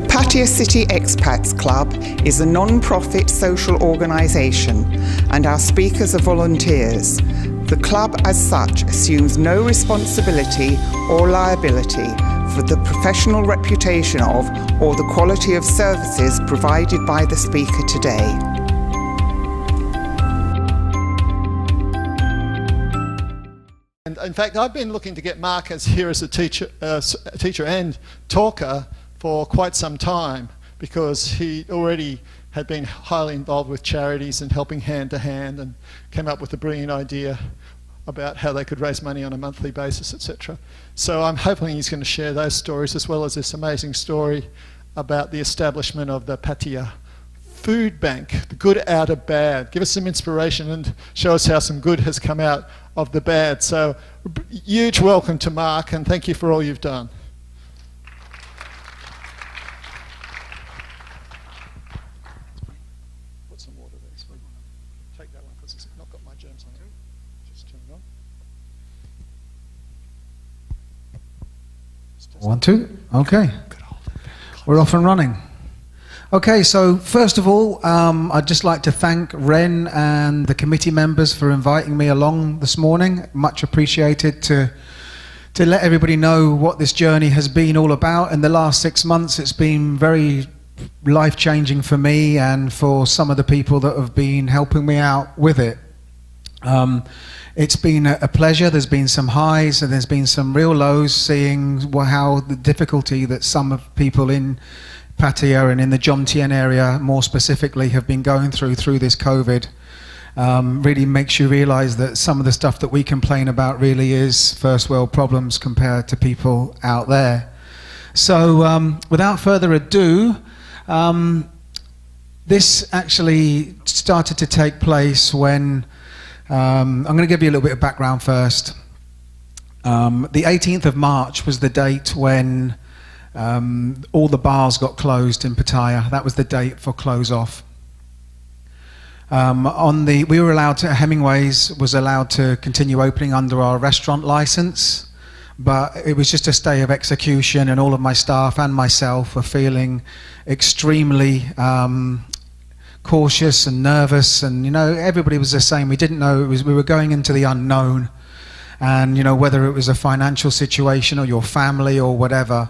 The Pattaya City Expats Club is a non-profit social organisation and our speakers are volunteers. The club as such assumes no responsibility or liability for the professional reputation of or the quality of services provided by the speaker today. And in fact, I've been looking to get Mark here as a teacher and talker for quite some time, because he already had been highly involved with charities and helping hand to hand, and came up with a brilliant idea about how they could raise money on a monthly basis, etc. So I'm hoping he's going to share those stories, as well as this amazing story about the establishment of the Pattaya Food Bank, the good out of bad. Give us some inspiration and show us how some good has come out of the bad. So huge welcome to Mark, and thank you for all you've done. Put some water there, sweet. Take that one because it's not got my germs on it. Just turn it on. 1, 2, okay. We're off and running. Okay, so first of all, I'd just like to thank Ren and the committee members for inviting me along this morning. Much appreciated to let everybody know what this journey has been all about. In the last 6 months, it's been very life-changing for me and for some of the people that have been helping me out with it. It's been a pleasure. There's been some highs and there's been some real lows, seeing how the difficulty that some of people in Pattaya and in the Jomtien area more specifically have been going through this COVID. Really makes you realize that some of the stuff that we complain about really is first world problems compared to people out there. So without further ado, this actually started to take place when I'm going to give you a little bit of background first. The 18th of March was the date when all the bars got closed in Pattaya. That was the date for close off. We were allowed to, Hemingways was allowed to continue opening under our restaurant license, but it was just a stay of execution, and all of my staff and myself were feeling extremely cautious and nervous, and you know, everybody was the same. We didn't know, we were going into the unknown, and you know, whether it was a financial situation or your family or whatever.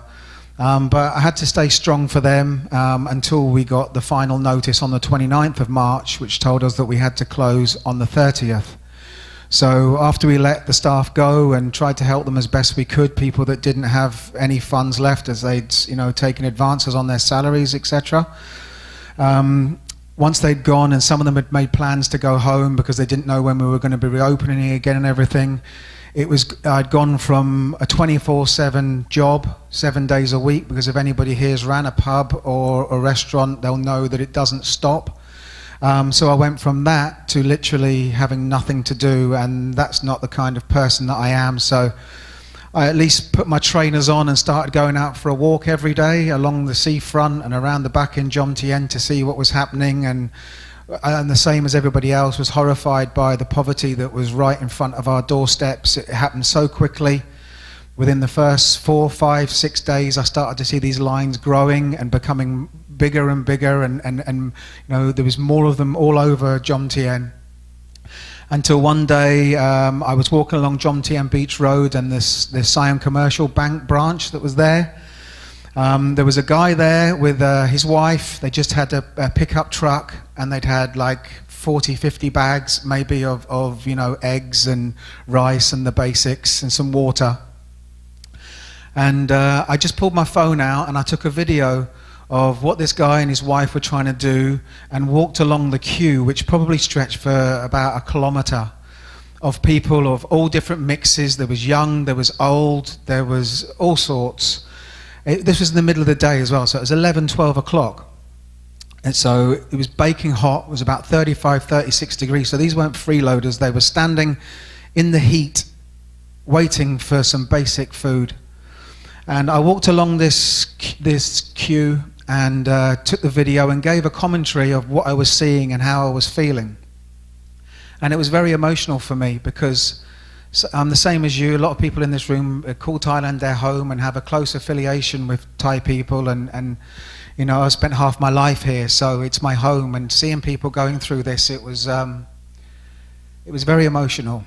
But I had to stay strong for them until we got the final notice on the 29th of March, which told us that we had to close on the 30th. So after we let the staff go and tried to help them as best we could, people that didn't have any funds left as they'd, you know, taken advances on their salaries, etc. Once they'd gone, and some of them had made plans to go home because they didn't know when we were going to be reopening again and everything. I'd gone from a 24/7 job, 7 days a week, because if anybody here's ran a pub or a restaurant, they'll know that it doesn't stop. So I went from that to literally having nothing to do, and that's not the kind of person that I am. So I at least put my trainers on and started going out for a walk every day along the seafront and around the back in Jomtien to see what was happening, and the same as everybody else, was horrified by the poverty that was right in front of our doorsteps. It happened so quickly. Within the first 4, 5, 6 days, I started to see these lines growing and becoming bigger and bigger, and you know, there was more of them all over Jomtien. Until one day, I was walking along Jomtien Beach Road, and this Siam Commercial Bank branch that was there. There was a guy there with his wife. They just had a pickup truck, and they'd had like 40, 50 bags maybe of you know, eggs and rice and the basics and some water. And I just pulled my phone out and I took a video of what this guy and his wife were trying to do, and walked along the queue, which probably stretched for about a kilometre, of people of all different mixes. There was young, there was old, there was all sorts. This was in the middle of the day as well, so it was 11, 12 o'clock. And so it was baking hot. It was about 35, 36 degrees. So these weren't freeloaders. They were standing in the heat, waiting for some basic food. And I walked along this queue and took the video and gave a commentary of what I was seeing and how I was feeling. And it was very emotional for me, because So I'm the same as you. A lot of people in this room call Thailand their home and have a close affiliation with Thai people, and you know, I spent half my life here, so it's my home. And seeing people going through this, it was very emotional.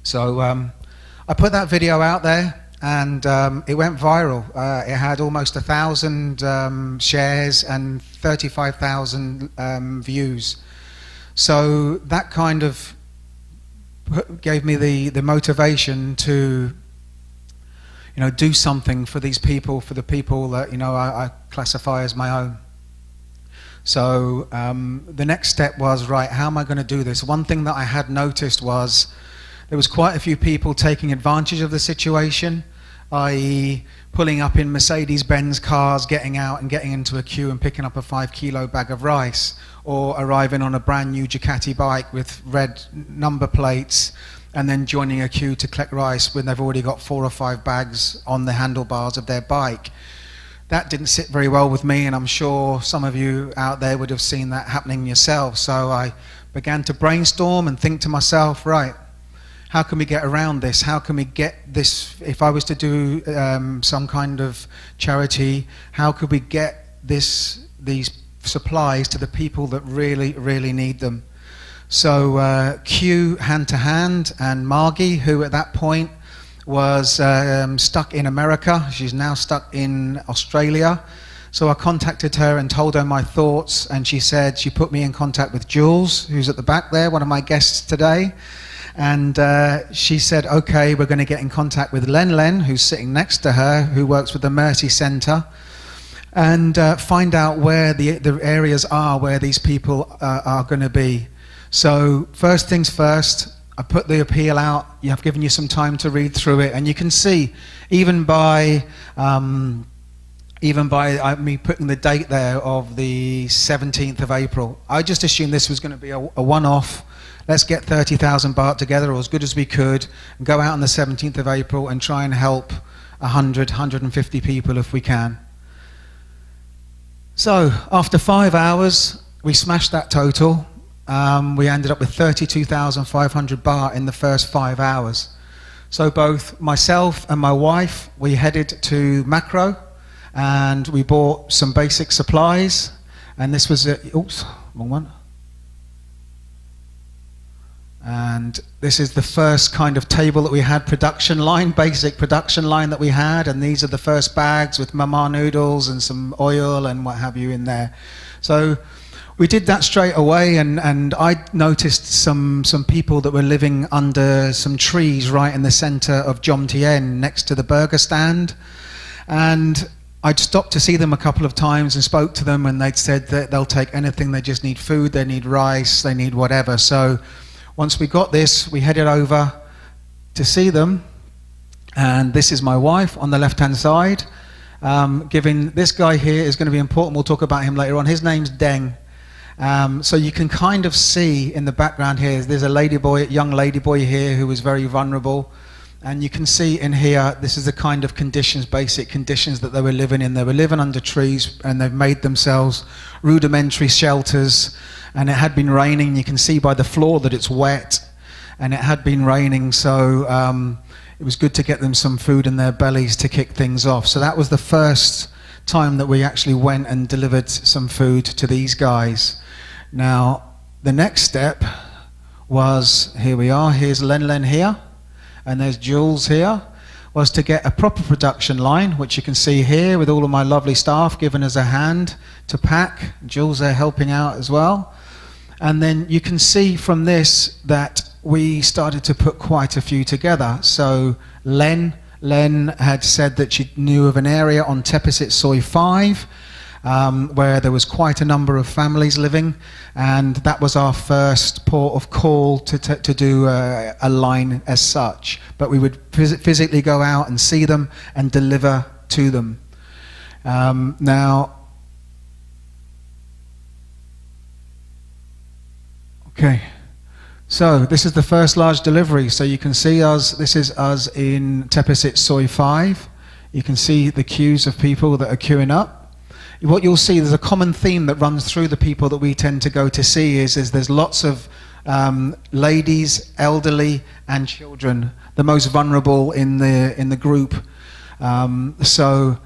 So I put that video out there, and it went viral. It had almost 1,000 shares and 35,000 views. So that kind of gave me the motivation to, you know, do something for these people, for the people that, you know, I classify as my own. So the next step was, right, how am I going to do this? One thing that I had noticed was there was quite a few people taking advantage of the situation, i.e. pulling up in Mercedes-Benz cars, getting out and getting into a queue and picking up a 5-kilo bag of rice, or arriving on a brand new Ducati bike with red number plates and then joining a queue to collect rice when they've already got 4 or 5 bags on the handlebars of their bike. That didn't sit very well with me, and I'm sure some of you out there would have seen that happening yourself. So I began to brainstorm and think to myself, right, how can we get around this? How can we get this? If I was to do some kind of charity, how could we get these supplies to the people that really, really need them? So Q hand to hand, and Margie, who at that point was stuck in America, she's now stuck in Australia. So I contacted her and told her my thoughts, and she said, she put me in contact with Jules, who's at the back there, one of my guests today. And she said, okay, we're going to get in contact with Len, who's sitting next to her, who works with the Mercy Centre, and find out where the areas are where these people are going to be. So first things first, I put the appeal out. I've given you some time to read through it, and you can see, even by me putting the date there of the 17th of April, I just assumed this was going to be a one-off. Let's get 30,000 baht together, or as good as we could, and go out on the 17th of April and try and help 100, 150 people if we can. So after 5 hours, we smashed that total. We ended up with 32,500 baht in the first 5 hours. So both myself and my wife, we headed to Macro, and we bought some basic supplies. And this was oops, wrong one. And this is the first kind of table that we had, production line, basic production line that we had, and these are the first bags with mama noodles and some oil and what have you in there. So we did that straight away, and I noticed some people that were living under some trees right in the center of Jomtien, next to the burger stand. And I'd stopped to see them a couple of times and spoke to them, and they'd said that they'll take anything, they just need food, they need rice, they need whatever. So once we got this, we headed over to see them, and this is my wife on the left-hand side. Giving this guy here is going to be important. We'll talk about him later on. His name's Deng. So you can kind of see in the background here, there's a young lady boy here who was very vulnerable, and you can see in here, this is the kind of conditions, basic conditions that they were living in. They were living under trees, and they've made themselves rudimentary shelters. And it had been raining. You can see by the floor that it's wet, and it had been raining, so it was good to get them some food in their bellies to kick things off. So that was the first time that we actually went and delivered some food to these guys. Now, the next step was, here we are, here's Len here, and there's Jules here, was to get a proper production line, which you can see here with all of my lovely staff giving us a hand to pack. Jules there helping out as well. And then you can see from this that we started to put quite a few together. So Len had said that she knew of an area on Tepisit Soi 5 where there was quite a number of families living, and that was our first port of call to do a line as such. But we would physically go out and see them and deliver to them. Now, okay, so this is the first large delivery. So you can see us, this is us in Tepisit Soi 5. You can see the queues of people that are queuing up. What you'll see, there's a common theme that runs through the people that we tend to go to see is there's lots of ladies, elderly, and children, the most vulnerable in the group. So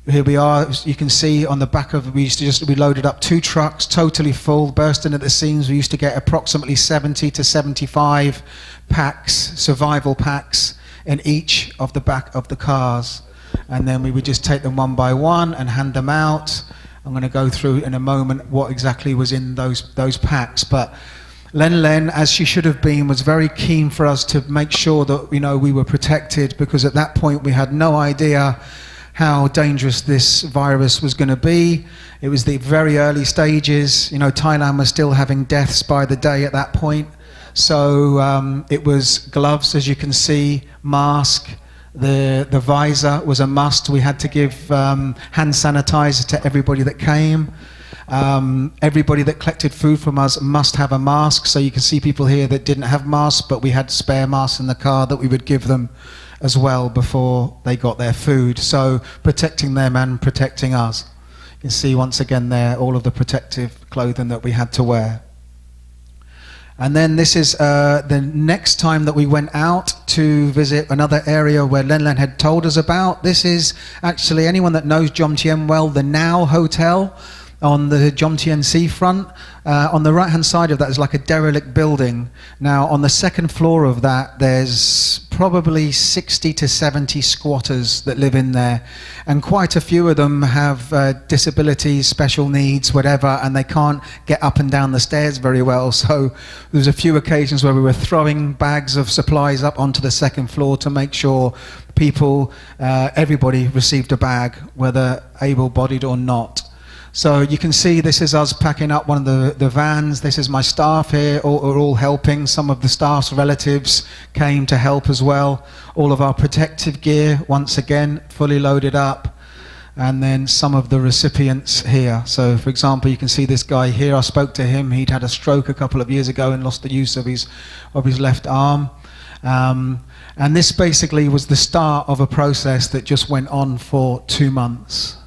here we are. You can see on the back of, we loaded up 2 trucks, totally full, bursting at the seams. We used to get approximately 70 to 75 packs, survival packs, in each of the back of the cars. And then we would just take them one by one and hand them out. I'm going to go through in a moment what exactly was in those packs. But Len, as she should have been, was very keen for us to make sure that, you know, we were protected, because at that point we had no idea how dangerous this virus was going to be. It was the very early stages. You know, Thailand was still having deaths by the day at that point. So it was gloves, as you can see, mask. The visor was a must. We had to give hand sanitizer to everybody that came. Everybody that collected food from us must have a mask. So you can see people here that didn't have masks, but we had spare masks in the car that we would give them as well before they got their food. So protecting them and protecting us. You can see once again there all of the protective clothing that we had to wear. And then this is the next time that we went out to visit another area where Len had told us about. This is actually, anyone that knows Jomtien well, the Now Hotel on the Jomtien seafront. On the right-hand side of that is like a derelict building. Now, on the second floor of that, there's probably 60 to 70 squatters that live in there. And quite a few of them have disabilities, special needs, whatever, and they can't get up and down the stairs very well. So there's a few occasions where we were throwing bags of supplies up onto the second floor to make sure people, everybody received a bag, whether able-bodied or not. So you can see this is us packing up one of the vans. This is my staff here, are all helping. Some of the staff's relatives came to help as well. All of our protective gear, once again, fully loaded up. And then some of the recipients here. So for example, you can see this guy here. I spoke to him. He'd had a stroke a couple of years ago and lost the use of his left arm. And this basically was the start of a process that just went on for 2 months.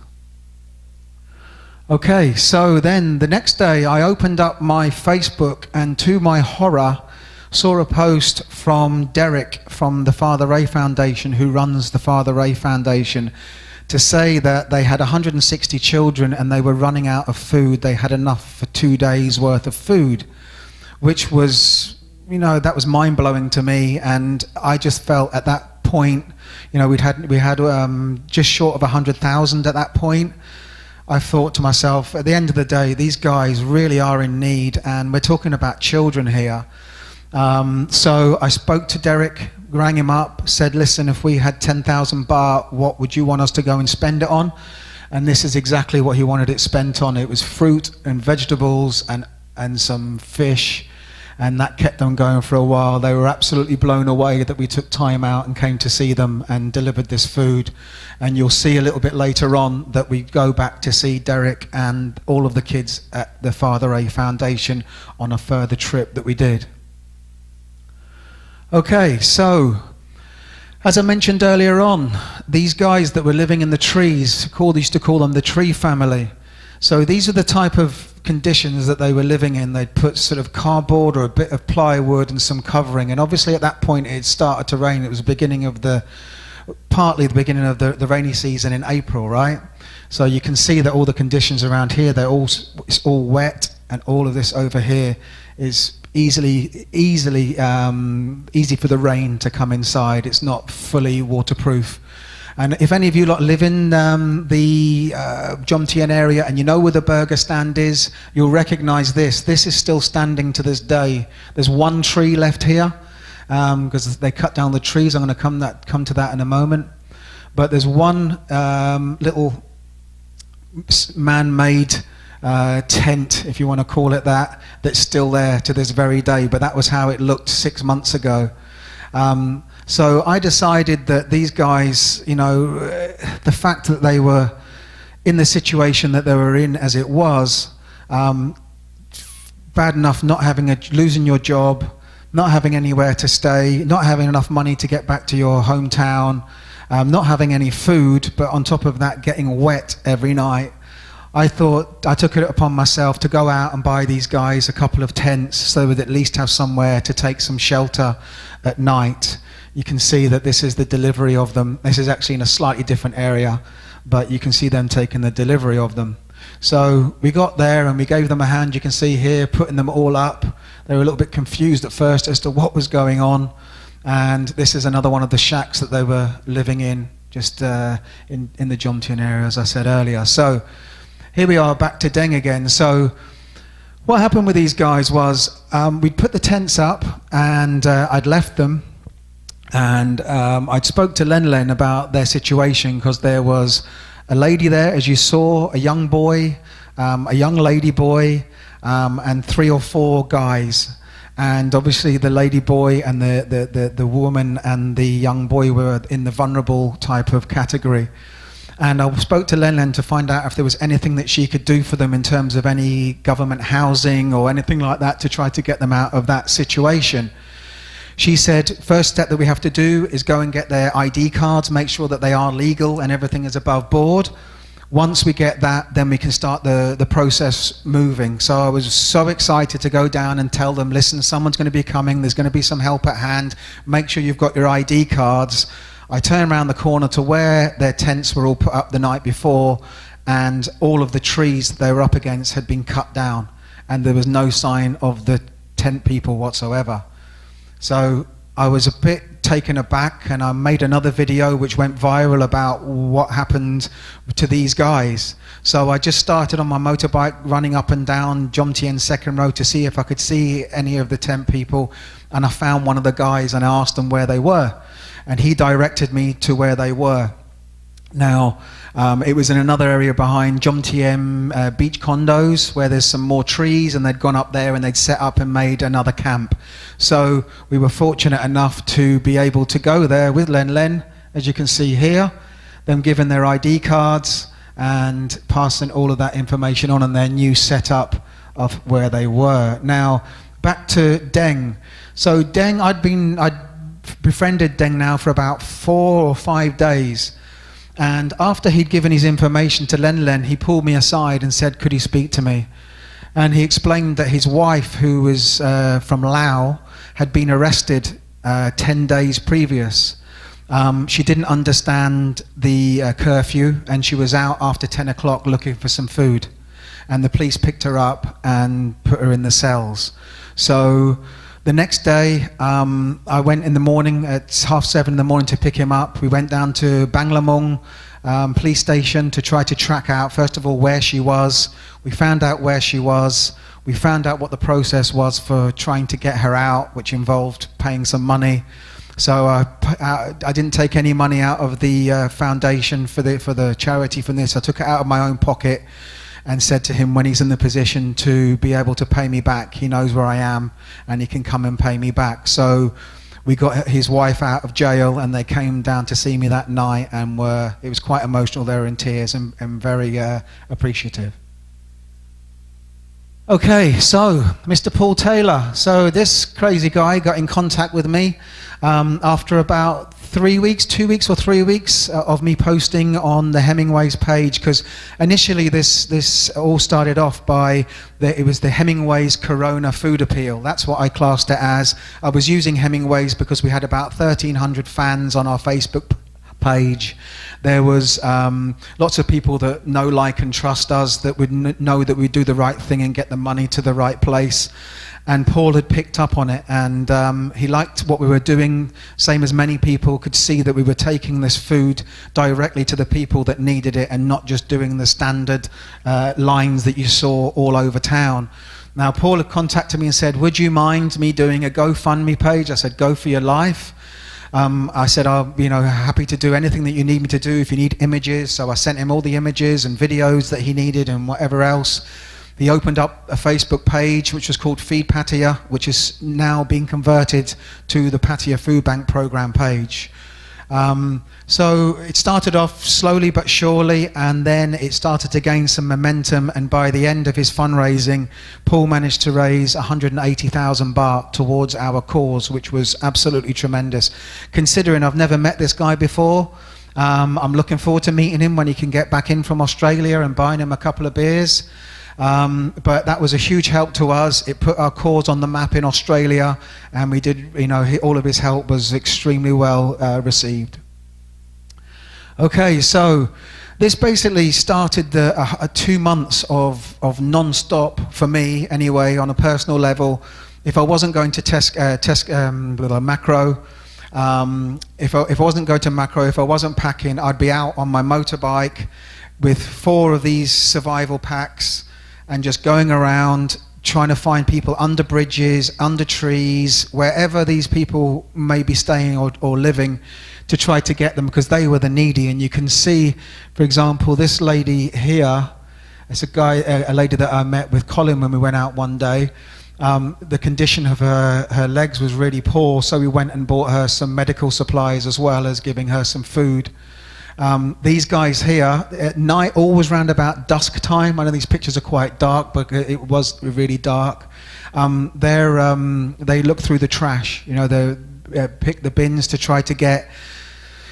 Okay, so then the next day I opened up my Facebook and to my horror saw a post from Derek from the Father Ray Foundation, who runs the Father Ray Foundation, to say that they had 160 children and they were running out of food. They had enough for 2 days worth of food, which was, you know, that was mind-blowing to me. And I just felt at that point, you know, we had just short of 100,000 at that point. I thought to myself, at the end of the day, these guys really are in need, and we're talking about children here. So I spoke to Derek, rang him up, said, listen, if we had 10,000 baht, what would you want us to go and spend it on? And this is exactly what he wanted it spent on. It was fruit and vegetables and some fish, and that kept them going for a while. They were absolutely blown away that we took time out and came to see them and delivered this food. And you'll see a little bit later on that we go back to see Derek and all of the kids at the Father Ray Foundation on a further trip that we did. Okay, so as I mentioned earlier on, these guys that were living in the trees, used to call them the tree family. So these are the type of conditions that they were living in. They'd put sort of cardboard or a bit of plywood and some covering, and obviously at that point it started to rain. It was partly the beginning of the rainy season in April, right? So you can see that all the conditions around here, it's all wet, and all of this over here is easy for the rain to come inside. It's not fully waterproof. And if any of you lot live in the Jomtien area and you know where the burger stand is, you'll recognize this. This is still standing to this day. There's one tree left here because they cut down the trees. I'm going to come to that in a moment. But there's one little man-made tent, if you want to call it that, that's still there to this very day. But that was how it looked 6 months ago. So I decided that these guys, you know, the fact that they were in the situation that they were in as it was, bad enough not losing your job, not having anywhere to stay, not having enough money to get back to your hometown, not having any food, but on top of that getting wet every night. I thought I took it upon myself to go out and buy these guys a couple of tents so they would at least have somewhere to take some shelter at night. You can see that this is the delivery of them. This is actually in a slightly different area, but you can see them taking the delivery of them. So we got there and we gave them a hand, you can see here, putting them all up. They were a little bit confused at first as to what was going on. And this is another one of the shacks that they were living in, just in the Jomtien area, as I said earlier. So here we are back to Deng again. So what happened with these guys was we'd put the tents up and I'd left them. And I'd spoke to Len Len about their situation, because there was a lady there, as you saw, a young boy, a young lady boy, and 3 or 4 guys. And obviously the lady boy and the woman and the young boy were in the vulnerable type of category. And I spoke to Len Len to find out if there was anything that she could do for them in terms of any government housing or anything like that to try to get them out of that situation. She said, first step that we have to do is go and get their ID cards, make sure that they are legal and everything is above board. Once we get that, then we can start the process moving. So I was so excited to go down and tell them, listen, someone's going to be coming, there's going to be some help at hand, make sure you've got your ID cards. I turned around the corner to where their tents were all put up the night before, and all of the trees that they were up against had been cut down, and there was no sign of the tent people whatsoever. So I was a bit taken aback, and I made another video which went viral about what happened to these guys. So I just started on my motorbike running up and down Jomtien Second Road to see if I could see any of the tent people, and I found one of the guys and I asked them where they were, and he directed me to where they were. Now, it was in another area behind Jomtien beach condos where there's some more trees, and they'd gone up there and they'd set up and made another camp. So we were fortunate enough to be able to go there with Len Len, as you can see here, them giving their ID cards and passing all of that information on and their new setup of where they were. Now, back to Deng. So Deng, I'd befriended Deng now for about 4 or 5 days. And after he'd given his information to Len Len, he pulled me aside and said, could he speak to me? And he explained that his wife, who was from Laos, had been arrested 10 days previous. She didn't understand the curfew, and she was out after 10 o'clock looking for some food. And the police picked her up and put her in the cells. So the next day, I went in the morning at 7:30 in the morning to pick him up. We went down to Banglamung police station to try to track out, first of all, where she was. We found out where she was. We found out what the process was for trying to get her out, which involved paying some money. So I didn't take any money out of the foundation for the charity from this. I took it out of my own pocket and said to him, when he's in the position to be able to pay me back, he knows where I am and he can come and pay me back. So we got his wife out of jail, and they came down to see me that night, and it was quite emotional. They were in tears and very appreciative. Okay, so Mr. Paul Taylor. So this crazy guy got in contact with me after about 3 weeks, 2 weeks or 3 weeks of me posting on the Hemingways page, because initially this all started off by it was the Hemingways Corona Food Appeal. That's what I classed it as. I was using Hemingways because we had about 1,300 fans on our Facebook page. There was lots of people that know, like, and trust us, that would know that we do the right thing and get the money to the right place. And Paul had picked up on it, and he liked what we were doing, same as many people could see that we were taking this food directly to the people that needed it, and not just doing the standard lines that you saw all over town. Now, Paul had contacted me and said, would you mind me doing a GoFundMe page? I said, go for your life. I said, I'm happy to do anything that you need me to do if you need images. So I sent him all the images and videos that he needed and whatever else. He opened up a Facebook page which was called Feed Pattaya, which is now being converted to the Pattaya Food Bank Program page. So it started off slowly but surely, and then it started to gain some momentum, and by the end of his fundraising, Paul managed to raise 180,000 baht towards our cause, which was absolutely tremendous. Considering I've never met this guy before, I'm looking forward to meeting him when he can get back in from Australia and buying him a couple of beers. But that was a huge help to us. It put our cause on the map in Australia, and we did, you know, all of his help was extremely well received. Okay, so this basically started the 2 months of non-stop for me, anyway, on a personal level. If I wasn't going to macro, if I wasn't going to macro, if I wasn't packing, I'd be out on my motorbike with 4 of these survival packs and just going around trying to find people under bridges, under trees, wherever these people may be staying or living, to try to get them, because they were the needy. And you can see, for example, this lady here, it's a lady that I met with Colin when we went out one day. The condition of her legs was really poor, so we went and bought her some medical supplies as well as giving her some food. These guys here, at night, always round about dusk time. I know these pictures are quite dark, but it was really dark. They look through the trash, you know, they pick the bins to try to get,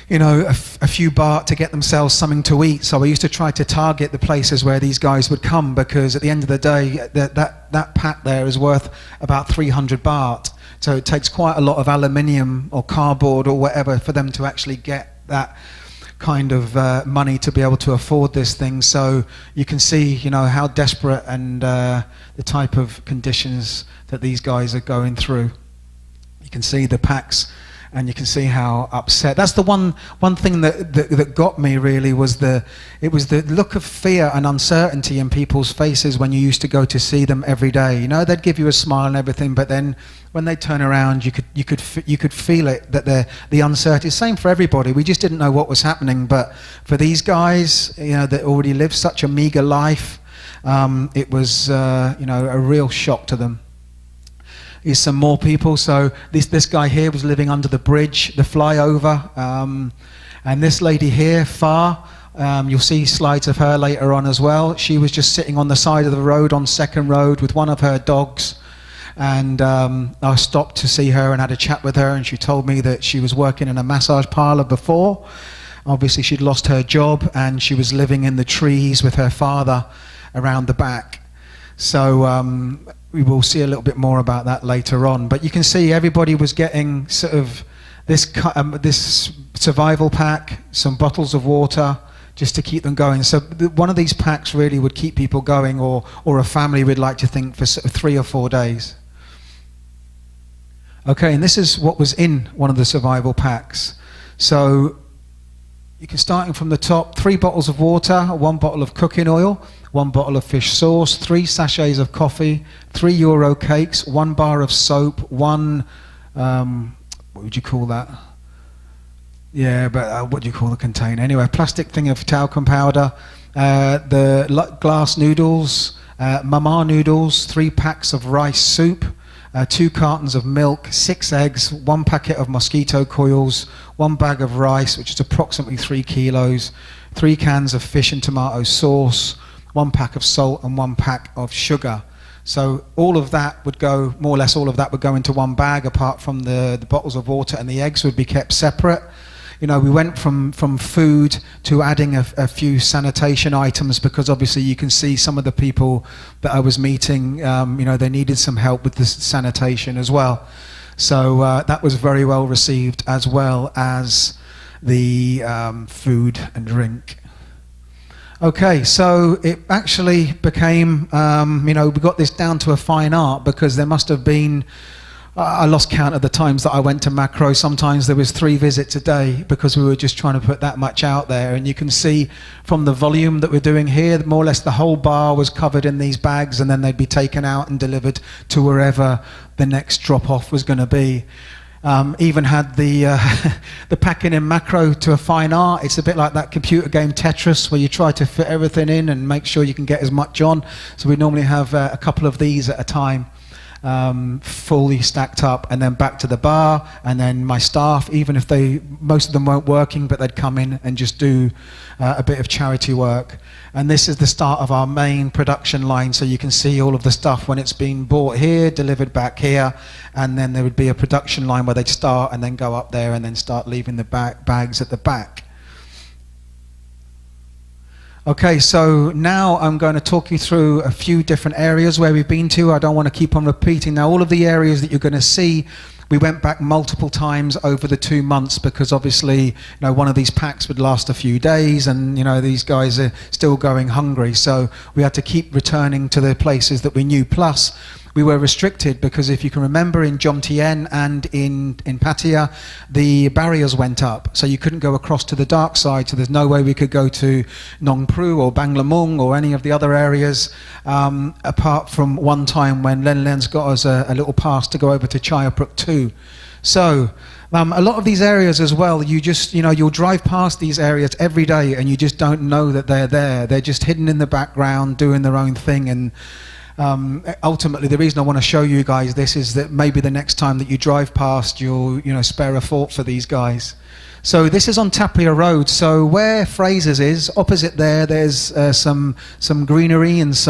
you know, a few baht to get themselves something to eat. So I used to try to target the places where these guys would come, because at the end of the day, that pack there is worth about 300 baht. So it takes quite a lot of aluminium or cardboard or whatever for them to actually get that kind of money to be able to afford this thing. So you can see, you know, how desperate and the type of conditions that these guys are going through. You can see the packs, and you can see how upset. That's the one thing that got me really, was the look of fear and uncertainty in people's faces when you used to go to see them every day. You know, they'd give you a smile and everything, but then when they turn around, you could feel it, that the uncertainty. Same for everybody. We just didn't know what was happening. But for these guys, you know, that already lived such a meager life, it was you know, a real shock to them. Here's some more people. So this guy here was living under the bridge, the flyover, and this lady here, Far, you'll see slides of her later on as well. She was just sitting on the side of the road, on Second Road, with one of her dogs, and I stopped to see her and had a chat with her, and she told me that she was working in a massage parlor before. Obviously she'd lost her job, and she was living in the trees with her father around the back. So we will see a little bit more about that later on. But you can see everybody was getting sort of this survival pack, some bottles of water, just to keep them going. So one of these packs really would keep people going, or a family would like to think, for sort of 3 or 4 days. Okay, and this is what was in one of the survival packs. So you can, starting from the top, 3 bottles of water, 1 bottle of cooking oil, 1 bottle of fish sauce, 3 sachets of coffee, 3 Euro cakes, 1 bar of soap, 1, what would you call that? Yeah, but what do you call the container? Anyway, a plastic thing of talcum powder, the glass noodles, mama noodles, 3 packs of rice soup, 2 cartons of milk, 6 eggs, 1 packet of mosquito coils, 1 bag of rice, which is approximately 3 kilos, 3 cans of fish and tomato sauce, 1 pack of salt, and 1 pack of sugar. So all of that would go, more or less all of that would go into 1 bag, apart from the bottles of water, and the eggs would be kept separate. You know, we went from food to adding a few sanitation items, because obviously you can see some of the people that I was meeting, you know, they needed some help with the sanitation as well. So that was very well received, as well as the food and drink. Okay, so it actually became, you know, we got this down to a fine art, because there must have been, I lost count of the times that I went to macro. Sometimes there was 3 visits a day, because we were just trying to put that much out there. And you can see from the volume that we're doing here, more or less the whole bar was covered in these bags, and then they'd be taken out and delivered to wherever the next drop-off was going to be. Even had the packing in macro to a fine art. It's a bit like that computer game Tetris, where you try to fit everything in and make sure you can get as much on. So we normally have a couple of these at a time, fully stacked up, and then back to the bar. And then my staff, even if most of them weren't working, but they'd come in and just do a bit of charity work. And this is the start of our main production line, so you can see all of the stuff when it's been bought here, delivered back here, and then there would be a production line where they'd start and then go up there and then start leaving the bags at the back. Okay, so now I'm going to talk you through a few different areas where we've been to. I don't want to keep on repeating. Now, all of the areas that you're going to see, we went back multiple times over the 2 months because obviously, one of these packs would last a few days and, these guys are still going hungry. So we had to keep returning to the places that we knew. Plus, we were restricted because if you can remember in Jomtien and in Pattaya, the barriers went up. So you couldn't go across to the dark side. So there's no way we could go to Nong Pru or Banglamung or any of the other areas, apart from one time when Len Len's got us a little pass to go over to Chayapruk 2. So a lot of these areas as well, you just, you'll drive past these areas every day and you just don't know that they're there. They're just hidden in the background, doing their own thing. And ultimately, the reason I want to show you guys this is that maybe the next time that you drive past, you'll spare a thought for these guys. So this is on Tapia Road. So where Fraser's is, opposite there's some greenery and there's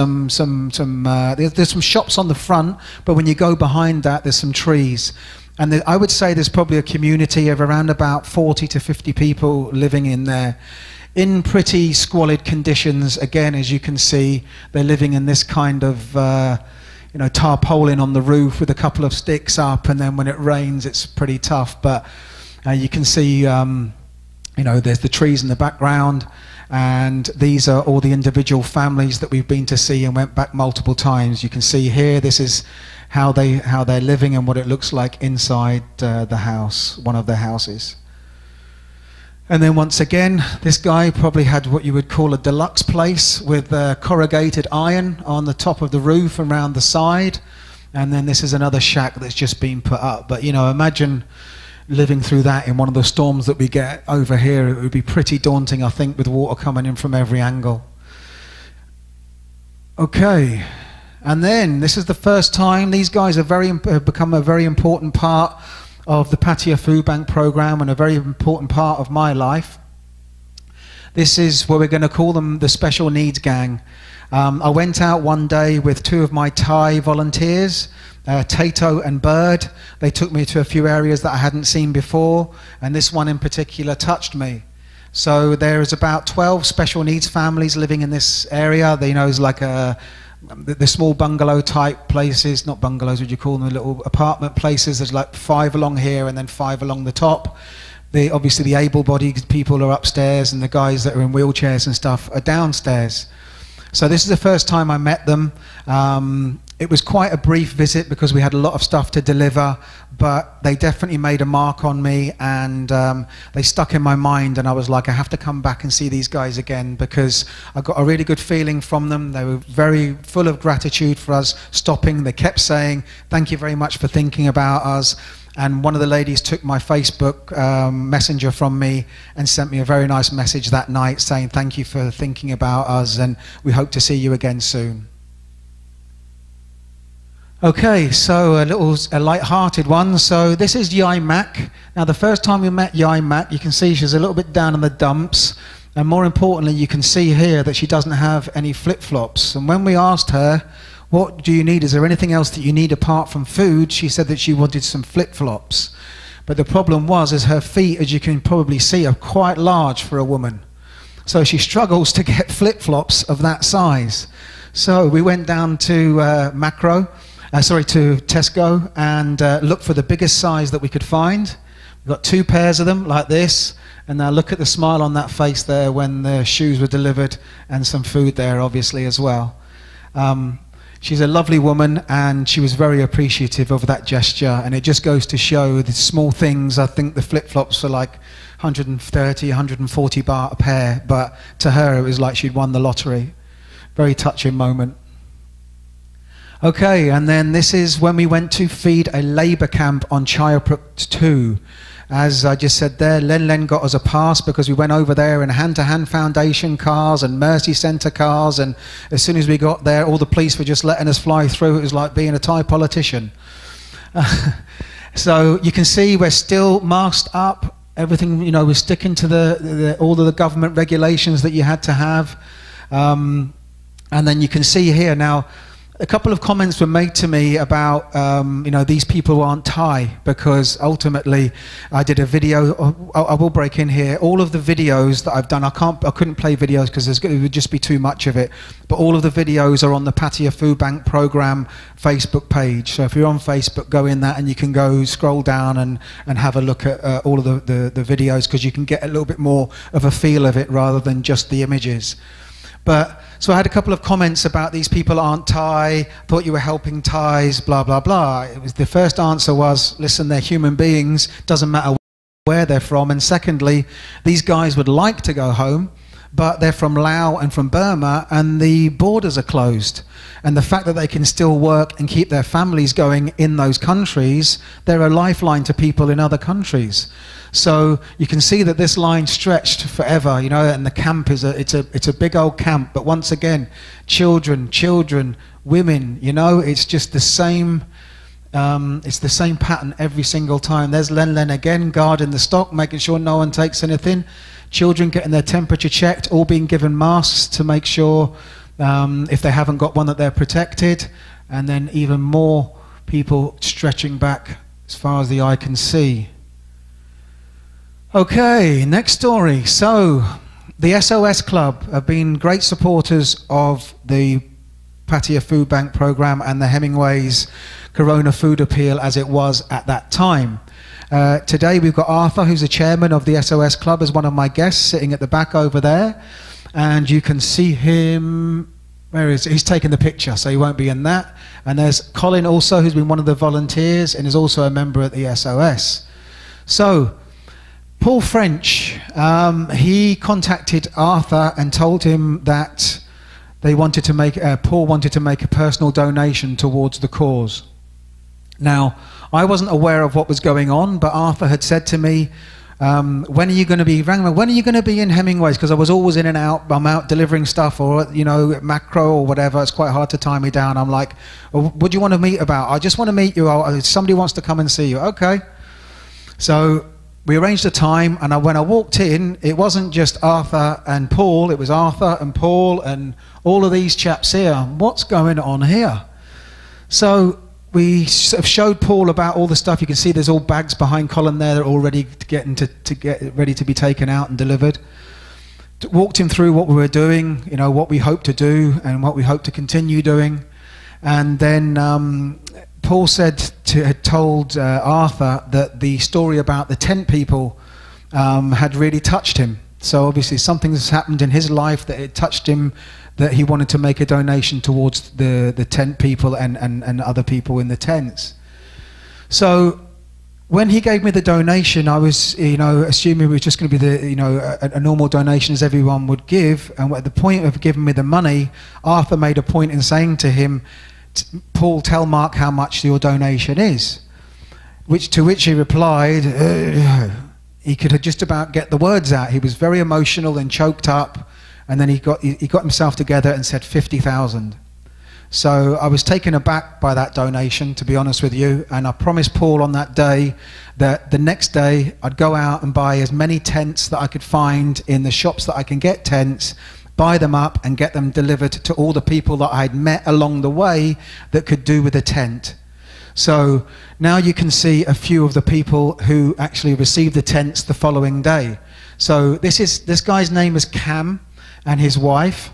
some shops on the front. But when you go behind that, there's some trees. And I would say there's probably a community of around about 40 to 50 people living in there. In pretty squalid conditions, again, as you can see, they're living in this kind of, tarpaulin on the roof with a couple of sticks up, and then when it rains, it's pretty tough. But you can see, there's the trees in the background, and these are all the individual families that we've been to see and went back multiple times. You can see here, this is how they're living and what it looks like inside the house, one of their houses. And then once again, this guy probably had what you would call a deluxe place with corrugated iron on the top of the roof and around the side. And then this is another shack that's just been put up. But, imagine living through that in one of the storms that we get over here. It would be pretty daunting, I think, with water coming in from every angle. Okay. And then this is the first time these guys have become a very important part of the Pattaya Food Bank Program and a very important part of my life. This is what we're going to call them, the Special Needs Gang. I went out one day with two of my Thai volunteers, Tato and Bird. They took me to a few areas that I hadn't seen before, and this one in particular touched me. So there's about 12 special needs families living in this area. It's like the small bungalow type places, not bungalows, would you call them, little apartment places. There's like 5 along here and then 5 along the top. Obviously the able-bodied people are upstairs and the guys that are in wheelchairs and stuff are downstairs. So this is the first time I met them. It was quite a brief visit because we had a lot of stuff to deliver, but they definitely made a mark on me, and they stuck in my mind, and I was like, I have to come back and see these guys again because I got a really good feeling from them. They were very full of gratitude for us stopping. They kept saying, thank you very much for thinking about us. And one of the ladies took my Facebook messenger from me and sent me a very nice message that night saying thank you for thinking about us and we hope to see you again soon. Okay, so a light-hearted one. So this is Yai Mak. Now the first time we met Yai Mak, you can see she's a little bit down in the dumps. And more importantly, you can see here that she doesn't have any flip-flops. And when we asked her, what do you need? Is there anything else that you need apart from food? She said that she wanted some flip-flops. But the problem is her feet, as you can probably see, are quite large for a woman. So she struggles to get flip-flops of that size. So we went down to to Tesco and looked for the biggest size that we could find. We got 2 pairs of them like this. And now look at the smile on that face there when the shoes were delivered and some food there obviously as well. She's a lovely woman and she was very appreciative of that gesture, and it just goes to show the small things. I think the flip-flops were like 130, 140 baht a pair, but to her it was like she'd won the lottery. Very touching moment. Okay, and then this is when we went to feed a labour camp on Chayapruk 2. As I just said there, Len got us a pass because we went over there in hand-to-hand foundation cars and Mercy Centre cars, and as soon as we got there, all the police were just letting us fly through. It was like being a Thai politician. So you can see we're still masked up. Everything, we're sticking to all of the government regulations that you had to have. And then you can see here now, a couple of comments were made to me about, you know, these people aren't Thai, because ultimately I did a video. I will break in here. All of the videos that I've done, I couldn't play videos because it would just be too much of it. But all of the videos are on the Pattaya Food Bank Program Facebook page. So if you're on Facebook, go in that and you can go scroll down and have a look at all of the videos, because you can get a little bit more of a feel of it rather than just the images. But so I had a couple of comments about these people aren't Thai, thought you were helping Thais, blah, blah, blah. It was, the first answer was, listen, they're human beings, doesn't matter where they're from. And secondly, these guys would like to go home, but they're from Laos and from Burma, and the borders are closed. And the fact that they can still work and keep their families going in those countries, they're a lifeline to people in other countries. So you can see that this line stretched forever, you know, and the camp is it's a big old camp. But once again, children, women, you know, it's just the same. It's the same pattern every single time. There's Len again, guarding the stock, making sure no one takes anything. Children getting their temperature checked, all being given masks to make sure if they haven't got one that they're protected. And then even more people stretching back as far as the eye can see. Okay, next story. So the SOS Club have been great supporters of the Pattaya Food Bank Program and the Hemingways Corona Food Appeal as it was at that time. Today we've got Arthur, who's the chairman of the SOS Club, as one of my guests, sitting at the back over there. And you can see him, where is he? He's taking the picture, so he won't be in that. And there's Colin also, who's been one of the volunteers and is also a member at the SOS. So, Paul French, he contacted Arthur and told him that they wanted to make, Paul wanted to make a personal donation towards the cause. Now, I wasn't aware of what was going on, but Arthur had said to me, when are you going to be, when are you going to be in Hemingways? Because I was always in and out. I'm out delivering stuff, or, you know, macro or whatever. It's quite hard to tie me down. I'm like, well, what do you want to meet about? I just want to meet you. Somebody wants to come and see you. Okay. So we arranged a time, and when I walked in, it wasn't just Arthur and Paul. It was Arthur and Paul and all of these chaps here. What's going on here? So we sort of showed Paul about all the stuff. You can see there's all bags behind Colin there. They're all ready to get ready to be taken out and delivered. Walked him through what we were doing, you know, what we hope to do and what we hope to continue doing. And then Paul had told Arthur that the story about the tent people had really touched him. So obviously something's happened in his life that it touched him, that he wanted to make a donation towards the tent people and other people in the tents. So when he gave me the donation, I was, you know, assuming it was just going to be the, you know, a normal donation as everyone would give. And at the point of giving me the money, Arthur made a point in saying to him, Paul, tell Mark how much your donation is. To which he replied, he could just about get the words out. He was very emotional and choked up. And then he got himself together and said 50,000. So I was taken aback by that donation, to be honest with you. And I promised Paul on that day that the next day I'd go out and buy as many tents that I could find in the shops that I can get tents, buy them up and get them delivered to all the people that I'd met along the way that could do with a tent. So now you can see a few of the people who actually received the tents the following day. So this guy's name is Cam, and his wife.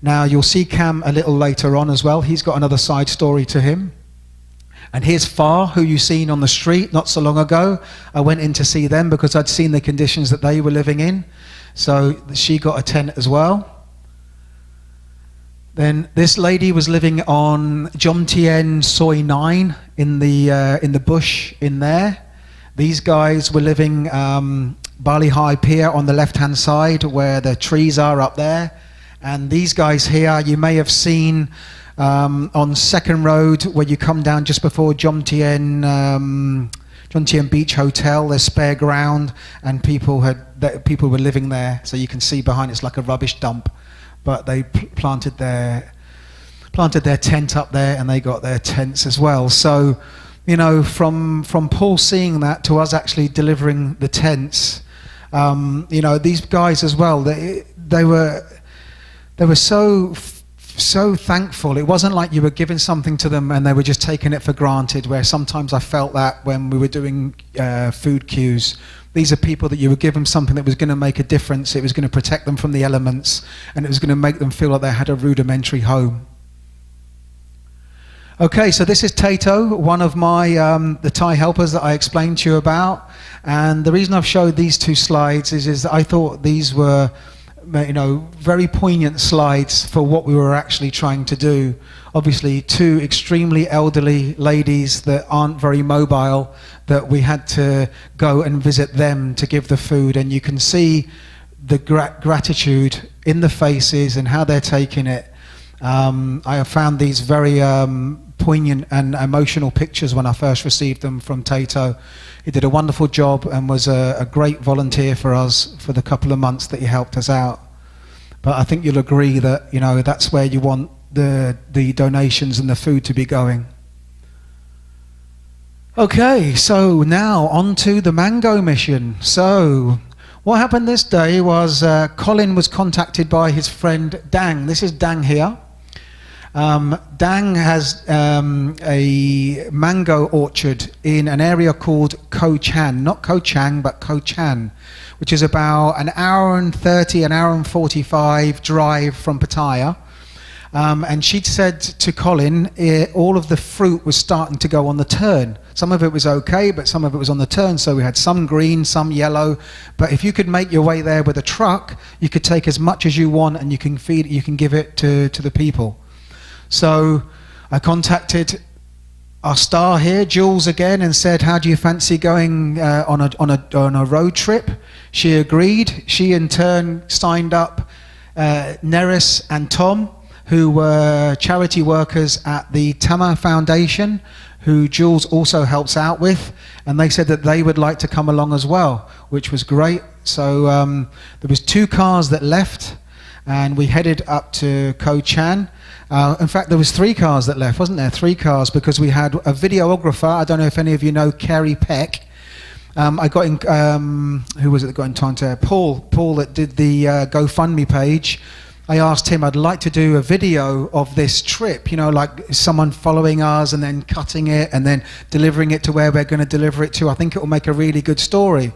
Now you'll see Cam a little later on as well. He's got another side story to him. And here's Far, who you've seen on the street not so long ago. I went in to see them because I'd seen the conditions that they were living in. So she got a tent as well. Then this lady was living on Jomtien Soi 9 in the bush in there. These guys were living Bali High Pier on the left-hand side where the trees are up there. And these guys here, you may have seen on Second Road where you come down just before Jomtien Beach Hotel. There's spare ground, and people were living there. So you can see behind it's like a rubbish dump. But they planted their tent up there, and they got their tents as well. So, you know, from Paul seeing that to us actually delivering the tents, you know, these guys as well, they were so so thankful. It wasn't like you were giving something to them and they were just taking it for granted, where sometimes I felt that when we were doing food queues. These are people that you would give them something that was going to make a difference. It was going to protect them from the elements, and it was going to make them feel like they had a rudimentary home. Okay, so this is Tato, one of my the Thai helpers that I explained to you about. And the reason I've showed these two slides is that I thought these were, you know, very poignant slides for what we were actually trying to do. Obviously, two extremely elderly ladies that aren't very mobile, that we had to go and visit them to give the food, and you can see the gratitude in the faces and how they're taking it. I have found these very poignant and emotional pictures when I first received them from Tato. He did a wonderful job and was a great volunteer for us for the couple of months that he helped us out. But I think you'll agree that, you know, that's where you want the donations and the food to be going. Okay, so now on to the mango mission. So what happened this day was Colin was contacted by his friend Dang. This is Dang here. Dang has a mango orchard in an area called Ko Chan, not Ko Chang, but Ko Chan, which is about an hour and 30, an hour and 45 drive from Pattaya. And she'd said to Colin, all of the fruit was starting to go on the turn. Some of it was okay, but some of it was on the turn. So we had some green, some yellow. But if you could make your way there with a truck, you could take as much as you want, and you can feed, you can give it to the people. So I contacted our star here, Jules, again, and said, how do you fancy going on a road trip? She agreed. She in turn signed up Neris and Tom, who were charity workers at the Tamiya Foundation, who Jules also helps out with, and they said that they would like to come along as well, which was great. So there was 2 cars that left, and we headed up to Ko Chan. In fact, there was 3 cars that left, wasn't there? 3 cars, because we had a videographer. I don't know if any of you know Kerry Peck. I got in, who was it that got in time to Paul that did the GoFundMe page. I asked him, I'd like to do a video of this trip, you know, like someone following us and then cutting it and then delivering it to where we're going to deliver it to. I think it will make a really good story.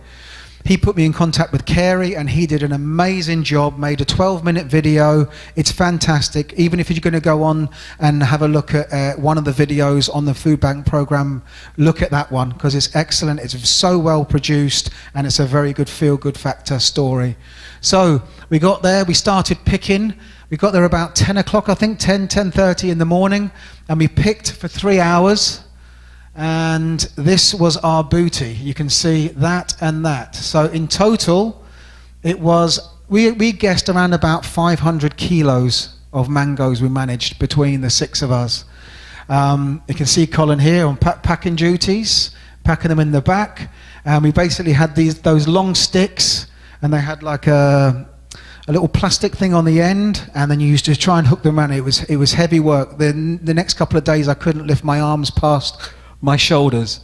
He put me in contact with Carey, and he did an amazing job, made a 12-minute video. It's fantastic. Even if you're going to go on and have a look at one of the videos on the food bank program, look at that one, because it's excellent. It's so well produced, and it's a very good feel-good factor story. So we got there, we started picking. We got there about 10 o'clock, I think, 10:30 in the morning, and we picked for 3 hours. And this was our booty. You can see that and that. So in total, it was, we guessed around about 500 kilos of mangoes we managed between the 6 of us. You can see Colin here on packing duties, packing them in the back. And we basically had those long sticks, and they had like a little plastic thing on the end, and then you used to try and hook them around. It was heavy work. The next couple of days I couldn't lift my arms past my shoulders.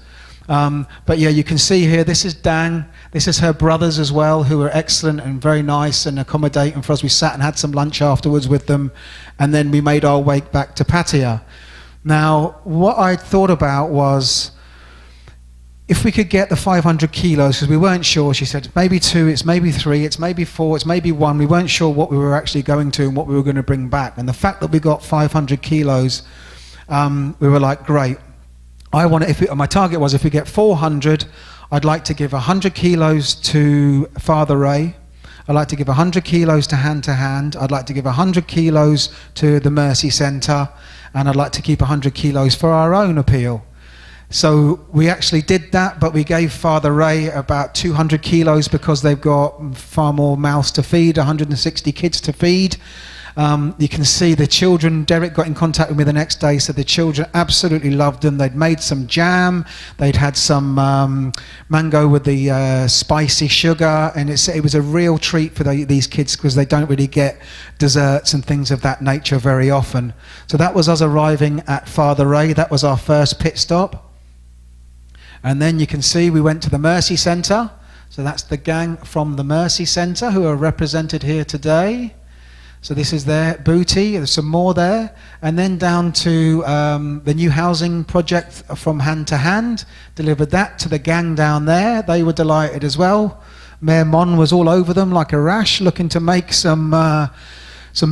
But yeah, you can see here, this is Dang. This is her brothers as well, who were excellent and very nice and accommodating for us. We sat and had some lunch afterwards with them, and then we made our way back to Pattaya. Now, what I thought about was, if we could get the 500 kilos, because we weren't sure. She said, maybe 2, it's maybe 3, it's maybe 4, it's maybe 1. We weren't sure what we were actually going to and what we were going to bring back. And the fact that we got 500 kilos, we were like, great. My target was, if we get 400, I'd like to give 100 kilos to Father Ray. I'd like to give 100 kilos to Hand to Hand. I'd like to give 100 kilos to the Mercy Centre. And I'd like to keep 100 kilos for our own appeal. So we actually did that, but we gave Father Ray about 200 kilos because they've got far more mouths to feed, 160 kids to feed. You can see the children, Derek got in contact with me the next day, so the children absolutely loved them. They'd made some jam, they'd had some mango with the spicy sugar, and it was a real treat for these kids, because they don't really get desserts and things of that nature very often. So that was us arriving at Father Ray. That was our first pit stop. And then you can see we went to the Mercy Centre. So that's the gang from the Mercy Centre who are represented here today. So this is their booty. There's some more there. And then down to the new housing project from Hand to Hand. Delivered that to the gang down there. They were delighted as well. Mayor Mon was all over them like a rash, looking to make some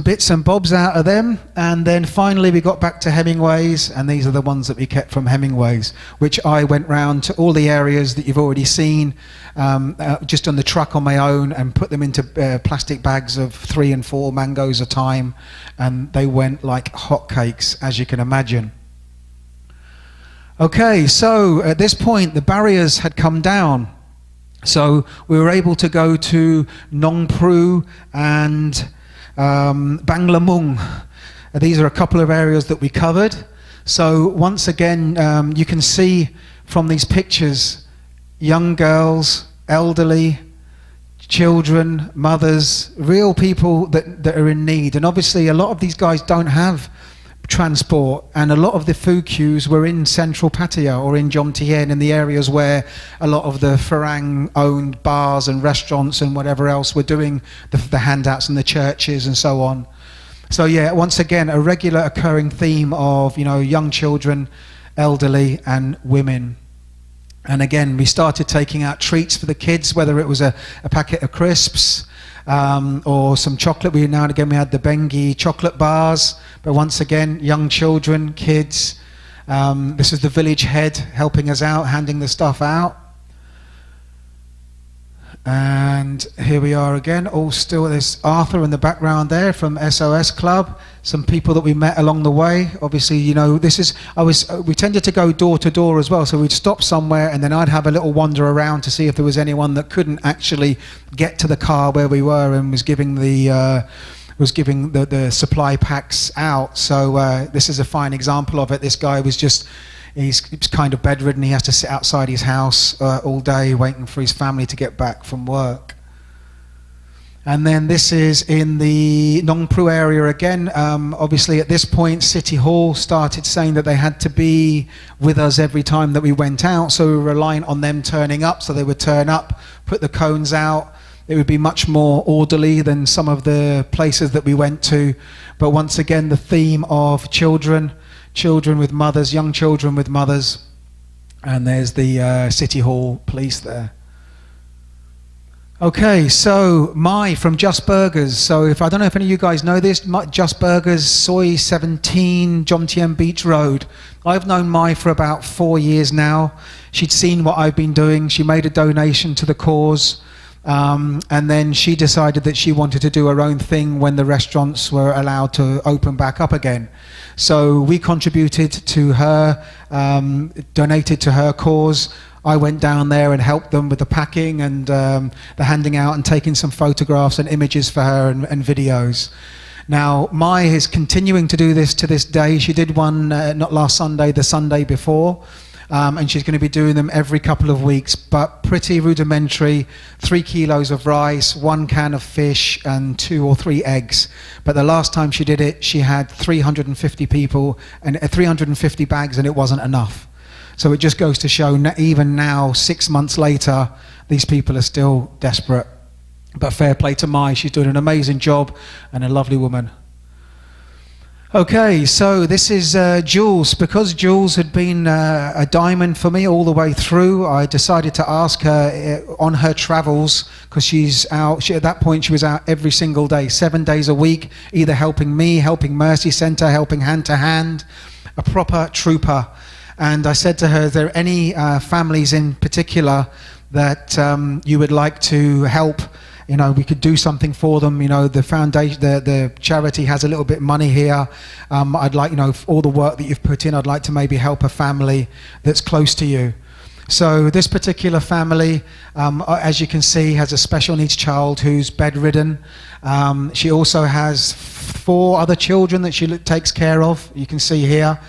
bits and bobs out of them. And then finally we got back to Hemingways, and these are the ones that we kept from Hemingways, which I went round to all the areas that you've already seen, just on the truck on my own, and put them into plastic bags of 3 and 4 mangoes a time, and they went like hotcakes, as you can imagine. Okay, so at this point the barriers had come down. So we were able to go to Nong Pru and Banglamung. These are a couple of areas that we covered. So once again, you can see from these pictures, young girls, elderly, children, mothers, real people that are in need. And obviously a lot of these guys don't have transport, and a lot of the food queues were in central Pattaya or in Jomtien, in the areas where a lot of the Farang owned bars and restaurants and whatever else were doing the handouts in the churches and so on. So yeah, once again, a regular occurring theme of, you know, young children, elderly and women. And again, we started taking out treats for the kids, whether it was a packet of crisps, or some chocolate. Now and again we had the Bengi chocolate bars, but once again, young children, kids. This is the village head helping us out, handing the stuff out. And here we are again, all still. There's Arthur in the background there from SOS Club. Some people that we met along the way. Obviously, you know, we tended to go door to door as well. So we'd stop somewhere and then I'd have a little wander around to see if there was anyone that couldn't actually get to the car where we were, and was giving the supply packs out. So this is a fine example of it. This guy was he's kind of bedridden. He has to sit outside his house all day waiting for his family to get back from work. And then this is in the Nong Pru area again. Obviously at this point City Hall started saying that they had to be with us every time that we went out, so we were reliant on them turning up. So they would turn up, put the cones out. It would be much more orderly than some of the places that we went to. But once again, the theme of children with mothers, young children with mothers. And there's the City Hall police there. Okay, so Mai from Just Burgers. So I don't know if any of you guys know this, Just Burgers, Soi 17, Jomtien Beach Road. I've known Mai for about 4 years now. She'd seen what I've been doing. She made a donation to the cause. And then she decided that she wanted to do her own thing when the restaurants were allowed to open back up again. So we contributed to her, donated to her cause. I went down there and helped them with the packing and the handing out and taking some photographs and images for her and videos. Now, Mai is continuing to do this to this day. She did one not last Sunday, the Sunday before. And she's going to be doing them every couple of weeks, but pretty rudimentary. 3 kilos of rice, 1 can of fish and 2 or 3 eggs. But the last time she did it, she had 350 people and 350 bags, and it wasn't enough. So it just goes to show, even now, 6 months later, these people are still desperate. But fair play to Mai, she's doing an amazing job and a lovely woman. Okay, so this is Jules. Because Jules had been a diamond for me all the way through, I decided to ask her on her travels, because she's out, at that point she was out every single day, 7 days a week, either helping me, helping Mercy Centre, helping Hand to Hand, a proper trooper. And I said to her, are there any families in particular that you would like to help? You know, we could do something for them. You know, the foundation, the charity has a little bit of money here. I'd like, you know, all the work that you've put in, I'd like to maybe help a family that's close to you. So this particular family, as you can see, has a special needs child who's bedridden. She also has 4 other children that she takes care of. You can see here.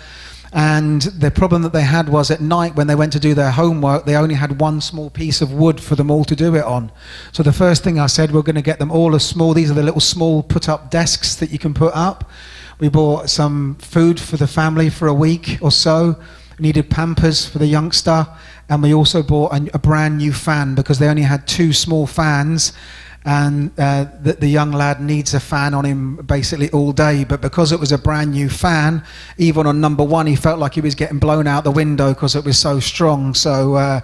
And the problem that they had was at night when they went to do their homework, they only had 1 small piece of wood for them all to do it on. So the first thing I said, we're going to get them all these are the little small put-up desks that you can put up. We bought some food for the family for a week or so. We needed Pampers for the youngster. And we also bought a brand new fan, because they only had 2 small fans. and the young lad needs a fan on him basically all day, but because it was a brand new fan, even on number one, he felt like he was getting blown out the window because it was so strong. So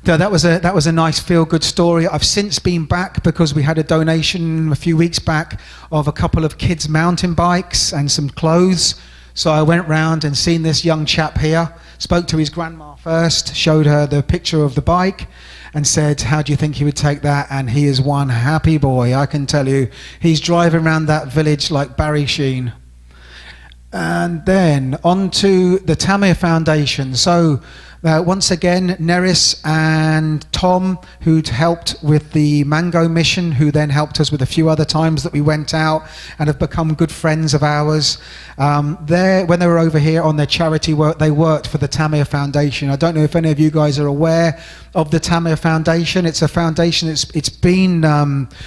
that was a nice feel-good story. I've since been back because we had a donation a few weeks back of a couple of kids' mountain bikes and some clothes. So I went round and seen this young chap here, spoke to his grandma first, showed her the picture of the bike and said, how do you think he would take that? And he is one happy boy, I can tell you. He's driving around that village like Barry Sheen. And then on to the Tamiya Foundation. So once again, Neris and Tom, who'd helped with the Mango mission, who then helped us with a few other times that we went out and have become good friends of ours. When they were over here on their charity work, they worked for the Tamiya Foundation. I don't know if any of you guys are aware of the Tamiya Foundation. It's a foundation, it's been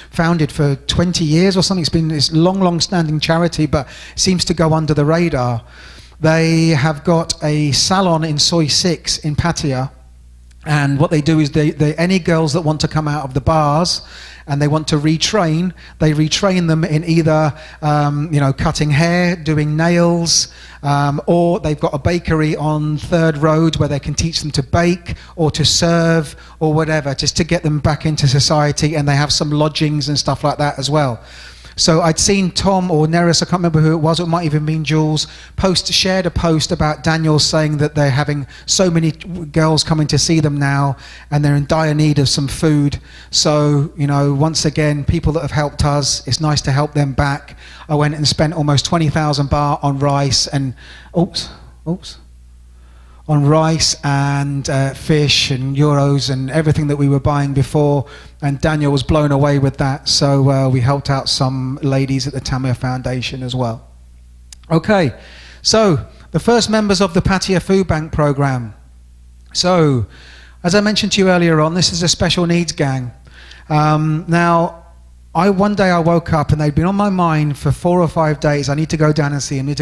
founded for 20 years or something. It's long standing charity, but seems to go under the radar. They have got a salon in Soi 6 in Pattaya, and what they do is any girls that want to come out of the bars and they want to retrain, they retrain them in either cutting hair, doing nails, or they've got a bakery on Third Road where they can teach them to bake or to serve or whatever, just to get them back into society, and they have some lodgings and stuff like that as well. So I'd seen Tom or Neris, I can't remember who it was, it might even been Jules, shared a post about Daniel saying that they're having so many girls coming to see them now and they're in dire need of some food. So, once again, people that have helped us, it's nice to help them back. I went and spent almost 20,000 baht on rice and, on rice and fish and euros and everything that we were buying before, and Daniel was blown away with that. So we helped out some ladies at the Tamiya Foundation as well. Okay, so the first members of the Pattaya Food Bank Program. So, as I mentioned to you earlier on, this is a special needs gang. Now, one day I woke up and they'd been on my mind for 4 or 5 days. I need to go down and see him,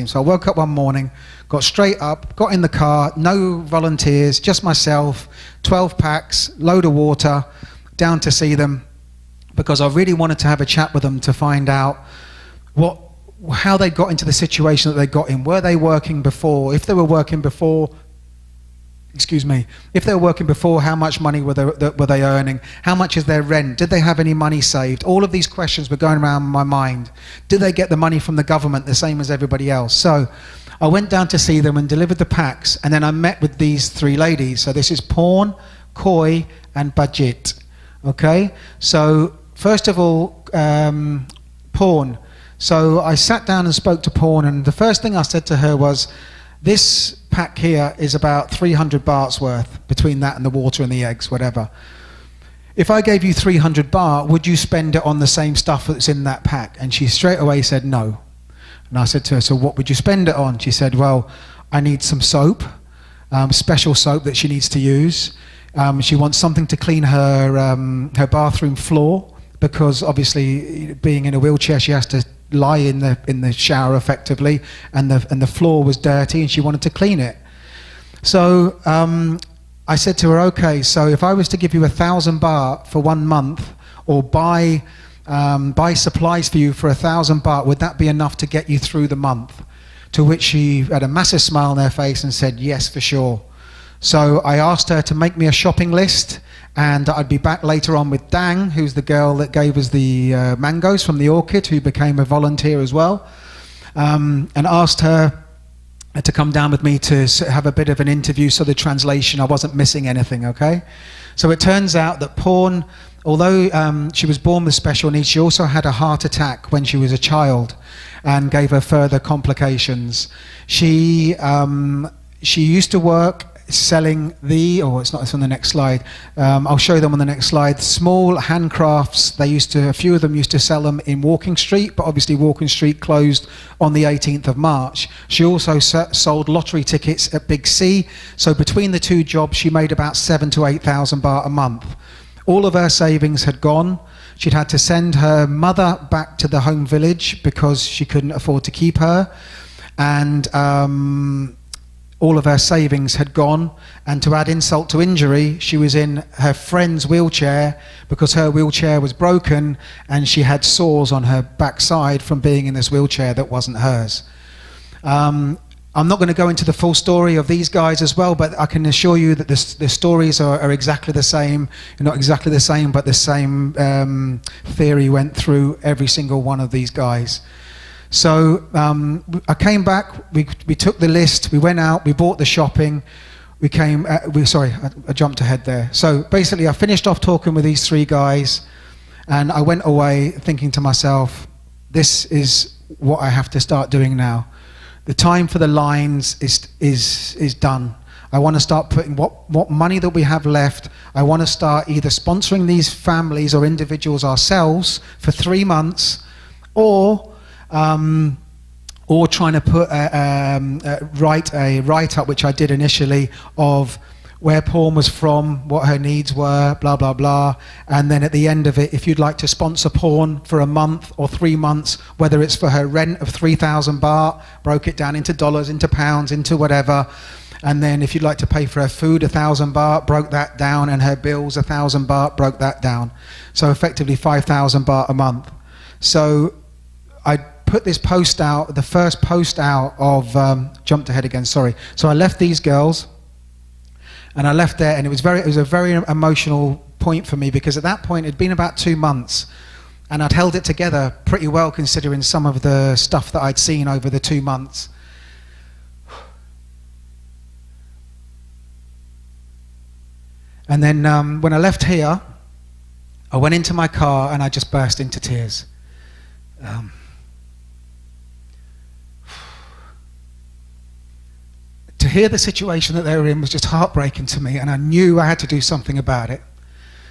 So I woke up one morning, got straight up, got in the car, no volunteers, just myself, 12 packs, load of water, down to see them, because I really wanted to have a chat with them to find out how they got into the situation that they got in. Were they working before? If they were working before, if they were working before, how much money were they earning? How much is their rent? Did they have any money saved? All of these questions were going around my mind. Did they get the money from the government the same as everybody else? So I went down to see them and delivered the packs, and then I met with these 3 ladies. So this is Porn, Koi and Budget. Okay, so first of all, Porn. So I sat down and spoke to Porn, and the first thing I said to her was, this pack here is about 300 bahts worth, between that and the water and the eggs, whatever. If I gave you 300 baht, would you spend it on the same stuff that's in that pack? And she straight away said no. And I said to her, so what would you spend it on? She said, well, I need some soap, special soap that she needs to use. She wants something to clean her bathroom floor, because obviously being in a wheelchair she has to lie in the shower effectively, and the floor was dirty and she wanted to clean it. So I said to her, okay, so if I was to give you 1,000 baht for 1 month, or buy supplies for you for 1,000 baht, would that be enough to get you through the month? To which she had a massive smile on her face and said, yes, for sure. So I asked her to make me a shopping list, and I'd be back later on with Dang, who's the girl that gave us the mangoes from the orchid, who became a volunteer as well, and asked her to come down with me to have a bit of an interview, so the translation, I wasn't missing anything, okay? So it turns out that Porn, although she was born with special needs, she also had a heart attack when she was a child and gave her further complications. She used to work selling it's on the next slide. I'll show them on the next slide. Small handcrafts. A few of them used to sell them in Walking Street, but obviously Walking Street closed on the 18th of March. She also sold lottery tickets at Big C. So between the 2 jobs, she made about 7,000 to 8,000 baht a month. All of her savings had gone. She'd had to send her mother back to the home village because she couldn't afford to keep her. And all of her savings had gone, and to add insult to injury, she was in her friend's wheelchair because her wheelchair was broken and she had sores on her backside from being in this wheelchair that wasn't hers. I'm not going to go into the full story of these guys as well, but I can assure you that the stories are exactly the same. Not exactly the same, but the same theory went through every single one of these guys. So I came back, we took the list, we went out, we bought the shopping, sorry, I jumped ahead there. So basically I finished off talking with these three guys, and I went away thinking to myself, this is what I have to start doing now. The time for the lines is done. I want to start putting what money that we have left, I want to start either sponsoring these families or individuals ourselves for 3 months, or trying to put write a write-up, which I did initially, of where Pawn was from, what her needs were, blah, blah, blah. And then at the end of it, if you'd like to sponsor Pawn for a month or 3 months, whether it's for her rent of 3,000 baht, broke it down into dollars, into pounds, into whatever. And then if you'd like to pay for her food, 1,000 baht, broke that down, and her bills, 1,000 baht, broke that down. So effectively 5,000 baht a month. So I put this post out, the first post out of, jumped ahead again, sorry. So I left these girls, and I left there, and it was a very emotional point for me, because at that point it'd been about 2 months, and I'd held it together pretty well considering some of the stuff that I'd seen over the 2 months. And then when I left here, I went into my car and I just burst into tears. To hear the situation that they were in was just heartbreaking to me, and I knew I had to do something about it.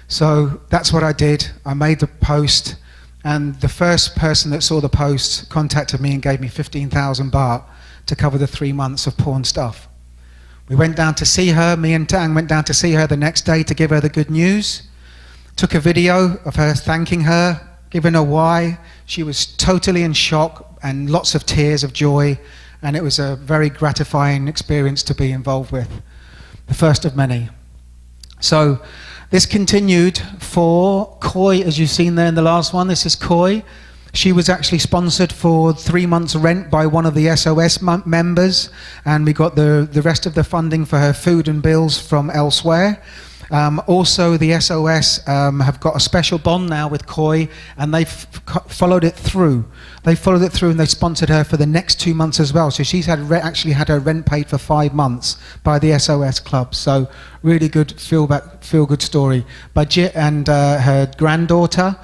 So that's what I did. I made the post, and the first person that saw the post contacted me and gave me 15,000 baht to cover the 3 months of Pawn stuff. We went down to see her, me and Tang went down to see her the next day to give her the good news. Took a video of her thanking her, giving her why. She was totally in shock and lots of tears of joy. And it was a very gratifying experience to be involved with, the first of many. So this continued for Koi, as you've seen there in the last one. This is Koi. She was actually sponsored for 3 months' rent by one of the SOS members, and we got the rest of the funding for her food and bills from elsewhere. Also, the SOS have got a special bond now with Koi, and they've followed it through. They followed it through, and they sponsored her for the next 2 months as well. So she's actually had her rent paid for 5 months by the SOS club. So really good feel-good story. Bajit and her granddaughter,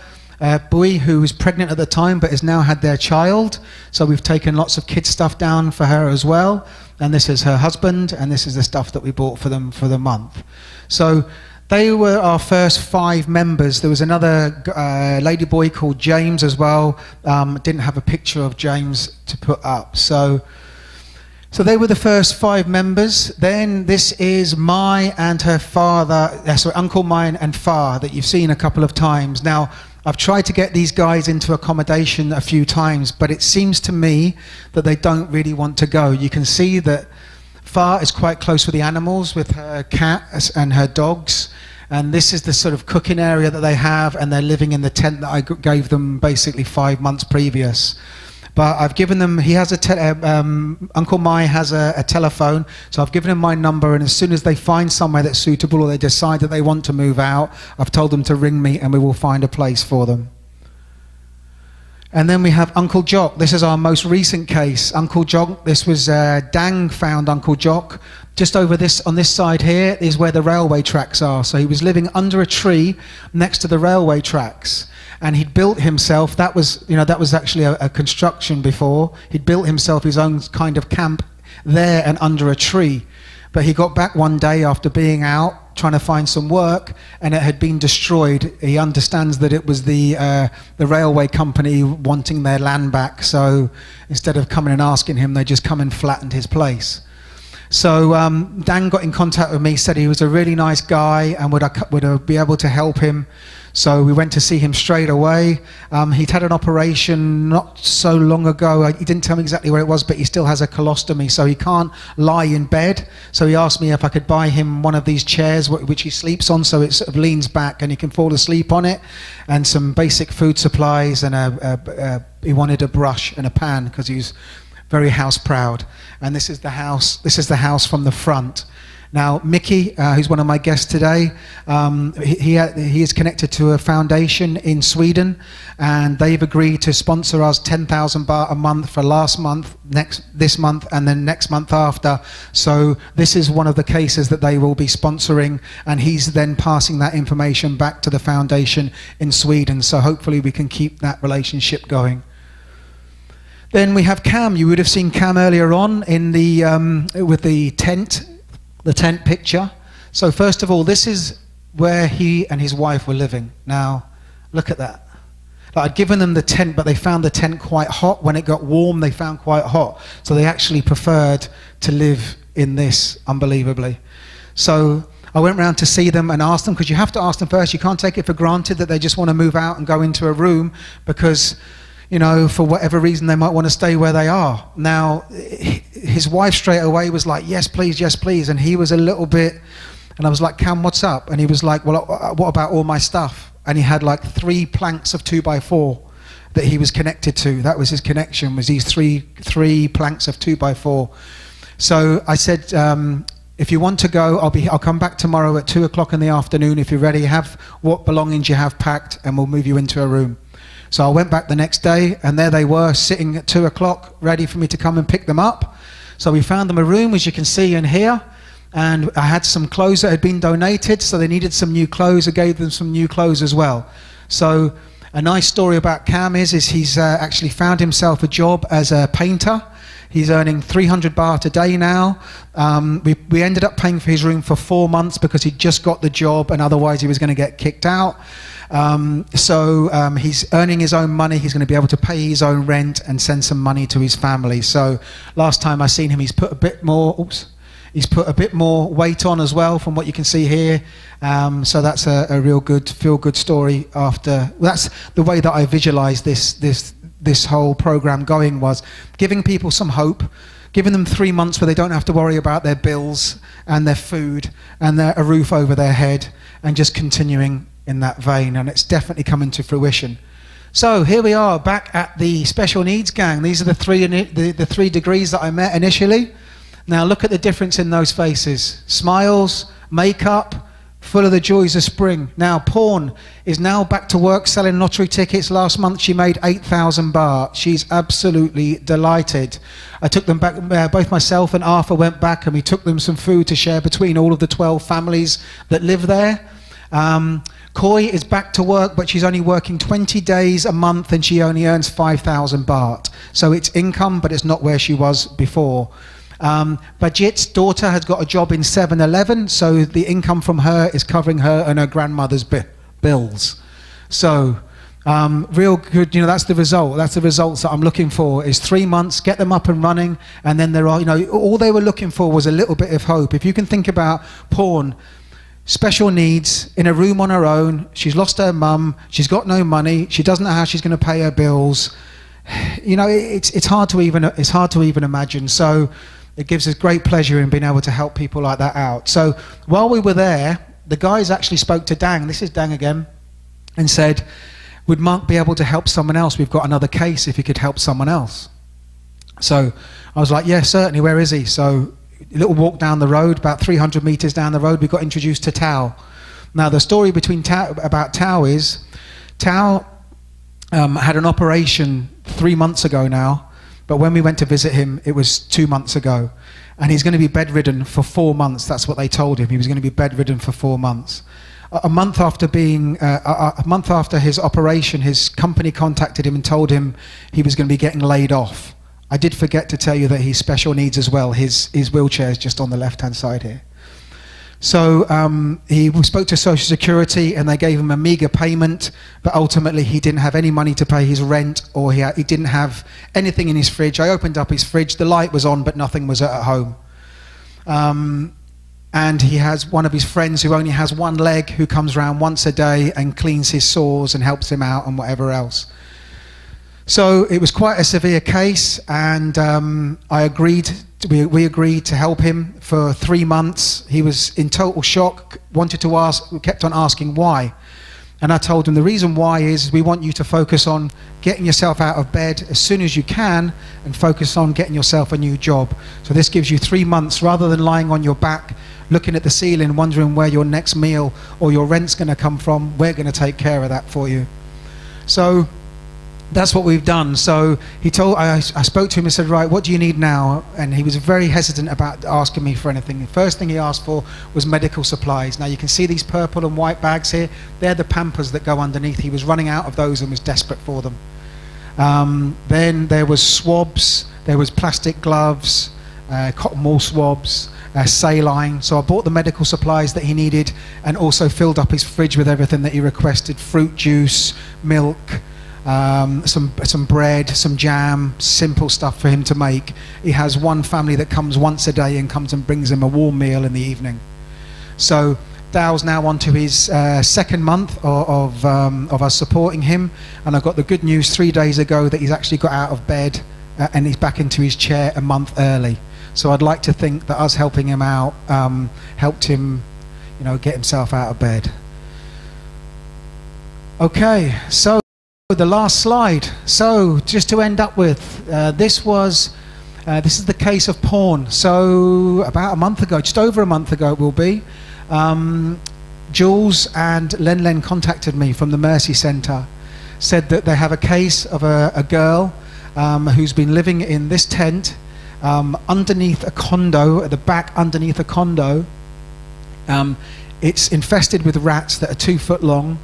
Bui, who was pregnant at the time but has now had their child. So we've taken lots of kids stuff down for her as well. And this is her husband, and this is the stuff that we bought for them for the month. So they were our first 5 members. There was another lady boy called James as well. Didn't have a picture of James to put up. So they were the first 5 members. Then this is Mai and her father, sorry, Uncle Mai and Fa, that you've seen a couple of times. Now, I've tried to get these guys into accommodation a few times, but it seems to me that they don't really want to go. You can see that Fa is quite close with the animals, with her cat and her dogs. And this is the sort of cooking area that they have, and they're living in the tent that I gave them basically 5 months previous. But I've given them, Uncle Mai has a telephone, so I've given him my number, and as soon as they find somewhere that's suitable or they decide that they want to move out, I've told them to ring me and we will find a place for them. And then we have Uncle Jock. This is our most recent case. Uncle Jock, this was Dang found Uncle Jock. Just over this, on this side here, is where the railway tracks are. So he was living under a tree next to the railway tracks. And he'd built himself, that was actually a construction before. He'd built himself his own kind of camp there and under a tree. But he got back one day after being out, trying to find some work, and it had been destroyed. He understands that it was the railway company wanting their land back, so instead of coming and asking him, they just come and flattened his place. So Dan got in contact with me, said he was a really nice guy and would I be able to help him. So we went to see him straight away. He'd had an operation not so long ago. He didn't tell me exactly where it was, but he still has a colostomy, so he can't lie in bed. So he asked me if I could buy him one of these chairs which he sleeps on, so it sort of leans back and he can fall asleep on it, and some basic food supplies, and he wanted a brush and a pan because he's very house proud. And this is the house. This is the house from the front. Now, Mickey, who's one of my guests today, he is connected to a foundation in Sweden, and they've agreed to sponsor us 10,000 baht a month for last month, this month, and then next month after. So this is one of the cases that they will be sponsoring, and he's then passing that information back to the foundation in Sweden. So hopefully we can keep that relationship going. Then we have Cam. You would have seen Cam earlier on in the with the tent picture. So first of all, this is where he and his wife were living. Now, look at that. Like, I'd given them the tent, but they found the tent quite hot. When it got warm, they found quite hot. So they actually preferred to live in this, unbelievably. So I went round to see them and asked them, because you have to ask them first. You can't take it for granted that they just want to move out and go into a room, because, you know, for whatever reason, they might want to stay where they are. Now, his wife straight away was like, yes, please, yes, please. And he was a little bit, and I was like, Cam, what's up? And he was like, well, what about all my stuff? And he had like 3 planks of 2x4 that he was connected to. That was his connection, was these three planks of 2x4. So I said, if you want to go, I'll come back tomorrow at 2 o'clock in the afternoon. If you're ready, have what belongings you have packed, and we'll move you into a room. So I went back the next day, and there they were sitting at 2 o'clock, ready for me to come and pick them up. So we found them a room, as you can see in here, and I had some clothes that had been donated, so they needed some new clothes. I gave them some new clothes as well. So a nice story about Cam is he's actually found himself a job as a painter. He's earning 300 baht a day now. We ended up paying for his room for 4 months because he'd just got the job, and otherwise he was going to get kicked out. He's earning his own money. He's going to be able to pay his own rent and send some money to his family. So last time I seen him, he's put a bit more. He's put a bit more weight on as well, from what you can see here. So that's a real good, feel-good story. That's the way that I visualised this whole program going, was giving people some hope, giving them 3 months where they don't have to worry about their bills and their food and a roof over their head, and just continuing in that vein. And it's definitely coming to fruition. So here we are back at the special needs gang. These are the three degrees that I met initially. Now look at the difference in those faces. Smiles, makeup, full of the joys of spring. Now Pawn is now back to work selling lottery tickets. Last month she made 8,000 baht. She's absolutely delighted. I took them back, both myself and Arthur went back, and we took them some food to share between all of the 12 families that live there. Koi is back to work, but she's only working 20 days a month, and she only earns 5,000 baht. So it's income, but it's not where she was before. Bajit's daughter has got a job in 7-Eleven, so the income from her is covering her and her grandmother's bills. So real good, you know, that's the result. That's the results that I'm looking for, is 3 months, get them up and running, and then there are, you know, all they were looking for was a little bit of hope. If you can think about Pawn, special needs, in a room on her own, she's lost her mum, she's got no money, she doesn't know how she's going to pay her bills. You know, it's hard to even imagine. So it gives us great pleasure in being able to help people like that out. So while we were there, the guys actually spoke to Dang, this is Dang again, and said, would Mark be able to help someone else? We've got another case, if he could help someone else. So I was like, yeah, certainly, where is he? So a little walk down the road, about 300 meters down the road, we got introduced to Tao. Now the story about Tao is, Tao had an operation 3 months ago now, but when we went to visit him, it was 2 months ago. And he's going to be bedridden for 4 months. That's what they told him. He was going to be bedridden for 4 months. A month after his operation, his company contacted him and told him he was going to be getting laid off. I did forget to tell you that he's special needs as well. His wheelchair is just on the left-hand side here. So he spoke to Social Security, and they gave him a meager payment, but ultimately he didn't have any money to pay his rent, or he didn't have anything in his fridge. I opened up his fridge, the light was on, but nothing was at home. And he has one of his friends who only has one leg, who comes around once a day and cleans his sores and helps him out and whatever else. So it was quite a severe case, and we agreed to help him for 3 months. He was in total shock, kept on asking why. And I told him the reason why is we want you to focus on getting yourself out of bed as soon as you can and focus on getting yourself a new job. So this gives you 3 months, rather than lying on your back looking at the ceiling wondering where your next meal or your rent's going to come from. We're going to take care of that for you. So that's what we've done. So I spoke to him and said, right, what do you need now? And he was very hesitant about asking me for anything. The first thing he asked for was medical supplies. Now you can see these purple and white bags here. They're the Pampers that go underneath. He was running out of those and was desperate for them. Then there was swabs, there was plastic gloves, cotton wool swabs, saline. So I bought the medical supplies that he needed and also filled up his fridge with everything that he requested: fruit juice, milk, some bread, some jam, simple stuff for him to make. He has one family that comes once a day and comes and brings him a warm meal in the evening. So Dale's now on to his second month of us supporting him, and I got the good news 3 days ago that he's actually got out of bed and he's back into his chair a month early. So I'd like to think that us helping him out helped him, get himself out of bed. Okay, so the last slide. So just to end up with, this is the case of porn. So about a month ago, just over a month ago it will be, Jules and Len contacted me from the Mercy Centre, said that they have a case of a girl who's been living in this tent underneath a condo, at the back underneath a condo. It's infested with rats that are 2 foot long.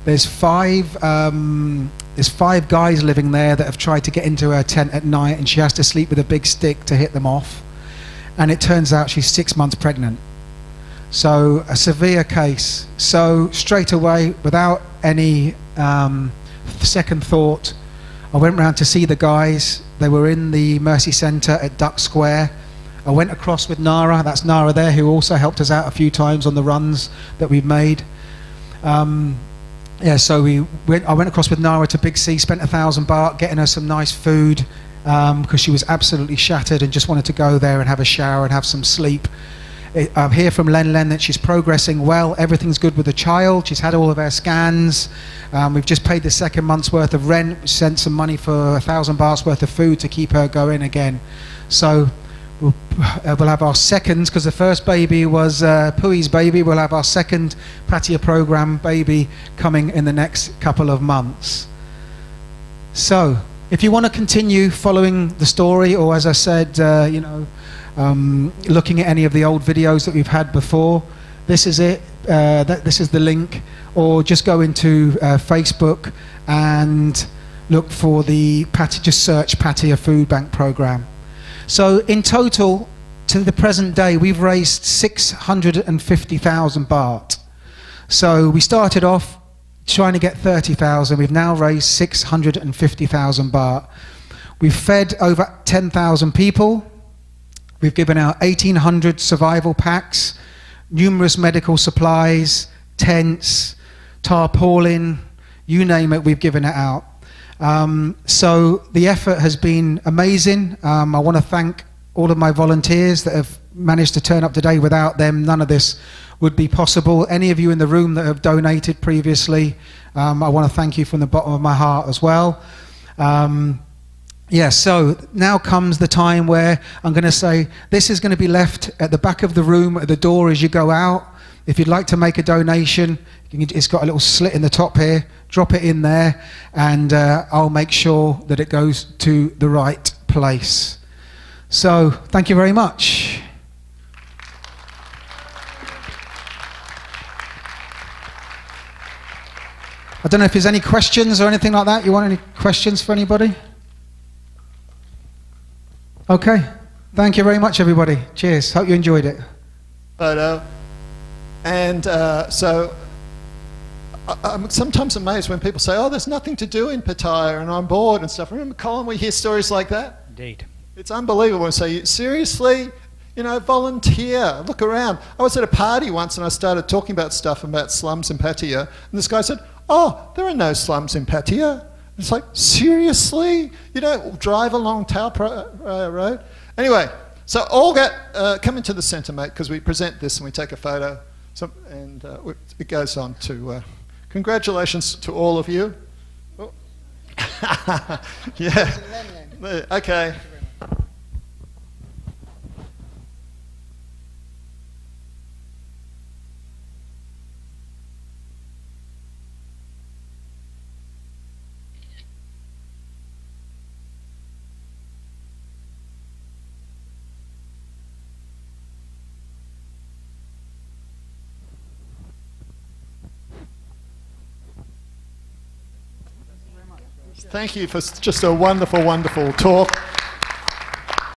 There's five guys living there that have tried to get into her tent at night, and she has to sleep with a big stick to hit them off. And it turns out she's 6 months pregnant. So a severe case. So straight away, without any second thought, I went round to see the guys. They were in the Mercy Centre at Duck Square. I went across with Nara, that's Nara there, who also helped us out a few times on the runs that we've made. So I went across with Nara to Big C, spent 1,000 baht getting her some nice food, because she was absolutely shattered and just wanted to go there and have a shower and have some sleep. I hear from Len that she's progressing well. Everything's good with the child. She's had all of her scans. We've just paid the second month's worth of rent. We sent some money for 1,000 bahts worth of food to keep her going again. So we'll have our second, because the first baby was Pui's baby. We'll have our second Pattaya program baby coming in the next couple of months. So if you want to continue following the story, or as I said, looking at any of the old videos that we've had before, this is it. This is the link. Or just go into Facebook and look for just search Pattaya Food Bank Program. So in total, to the present day, we've raised 650,000 baht. So we started off trying to get 30,000. We've now raised 650,000 baht. We've fed over 10,000 people. We've given out 1,800 survival packs, numerous medical supplies, tents, tarpaulin, you name it, we've given it out. So the effort has been amazing. I want to thank all of my volunteers that have managed to turn up today. Without them, none of this would be possible. Any of you in the room that have donated previously, I want to thank you from the bottom of my heart as well. So now comes the time where I'm going to say this is going to be left at the back of the room at the door as you go out. If you'd like to make a donation, it's got a little slit in the top here. Drop it in there, and I'll make sure that it goes to the right place. So thank you very much. I don't know if there's any questions or anything like that. You want any questions for anybody? Okay, thank you very much, everybody. Cheers. Hope you enjoyed it. So I'm sometimes amazed when people say, "Oh, there's nothing to do in Pattaya, and I'm bored and stuff." Remember, Colin, we hear stories like that. Indeed. It's unbelievable. So seriously, You know, volunteer, look around. I was at a party once and I started talking about stuff about slums in Pattaya, and this guy said, oh, there are no slums in Pattaya. It's like, seriously? You don't drive along Taupo Road? Anyway, so all come into the centre, mate, because we present this and we take a photo. So, and it goes on to, congratulations to all of you. Oh. Yeah, okay. Thank you for just a wonderful, wonderful talk.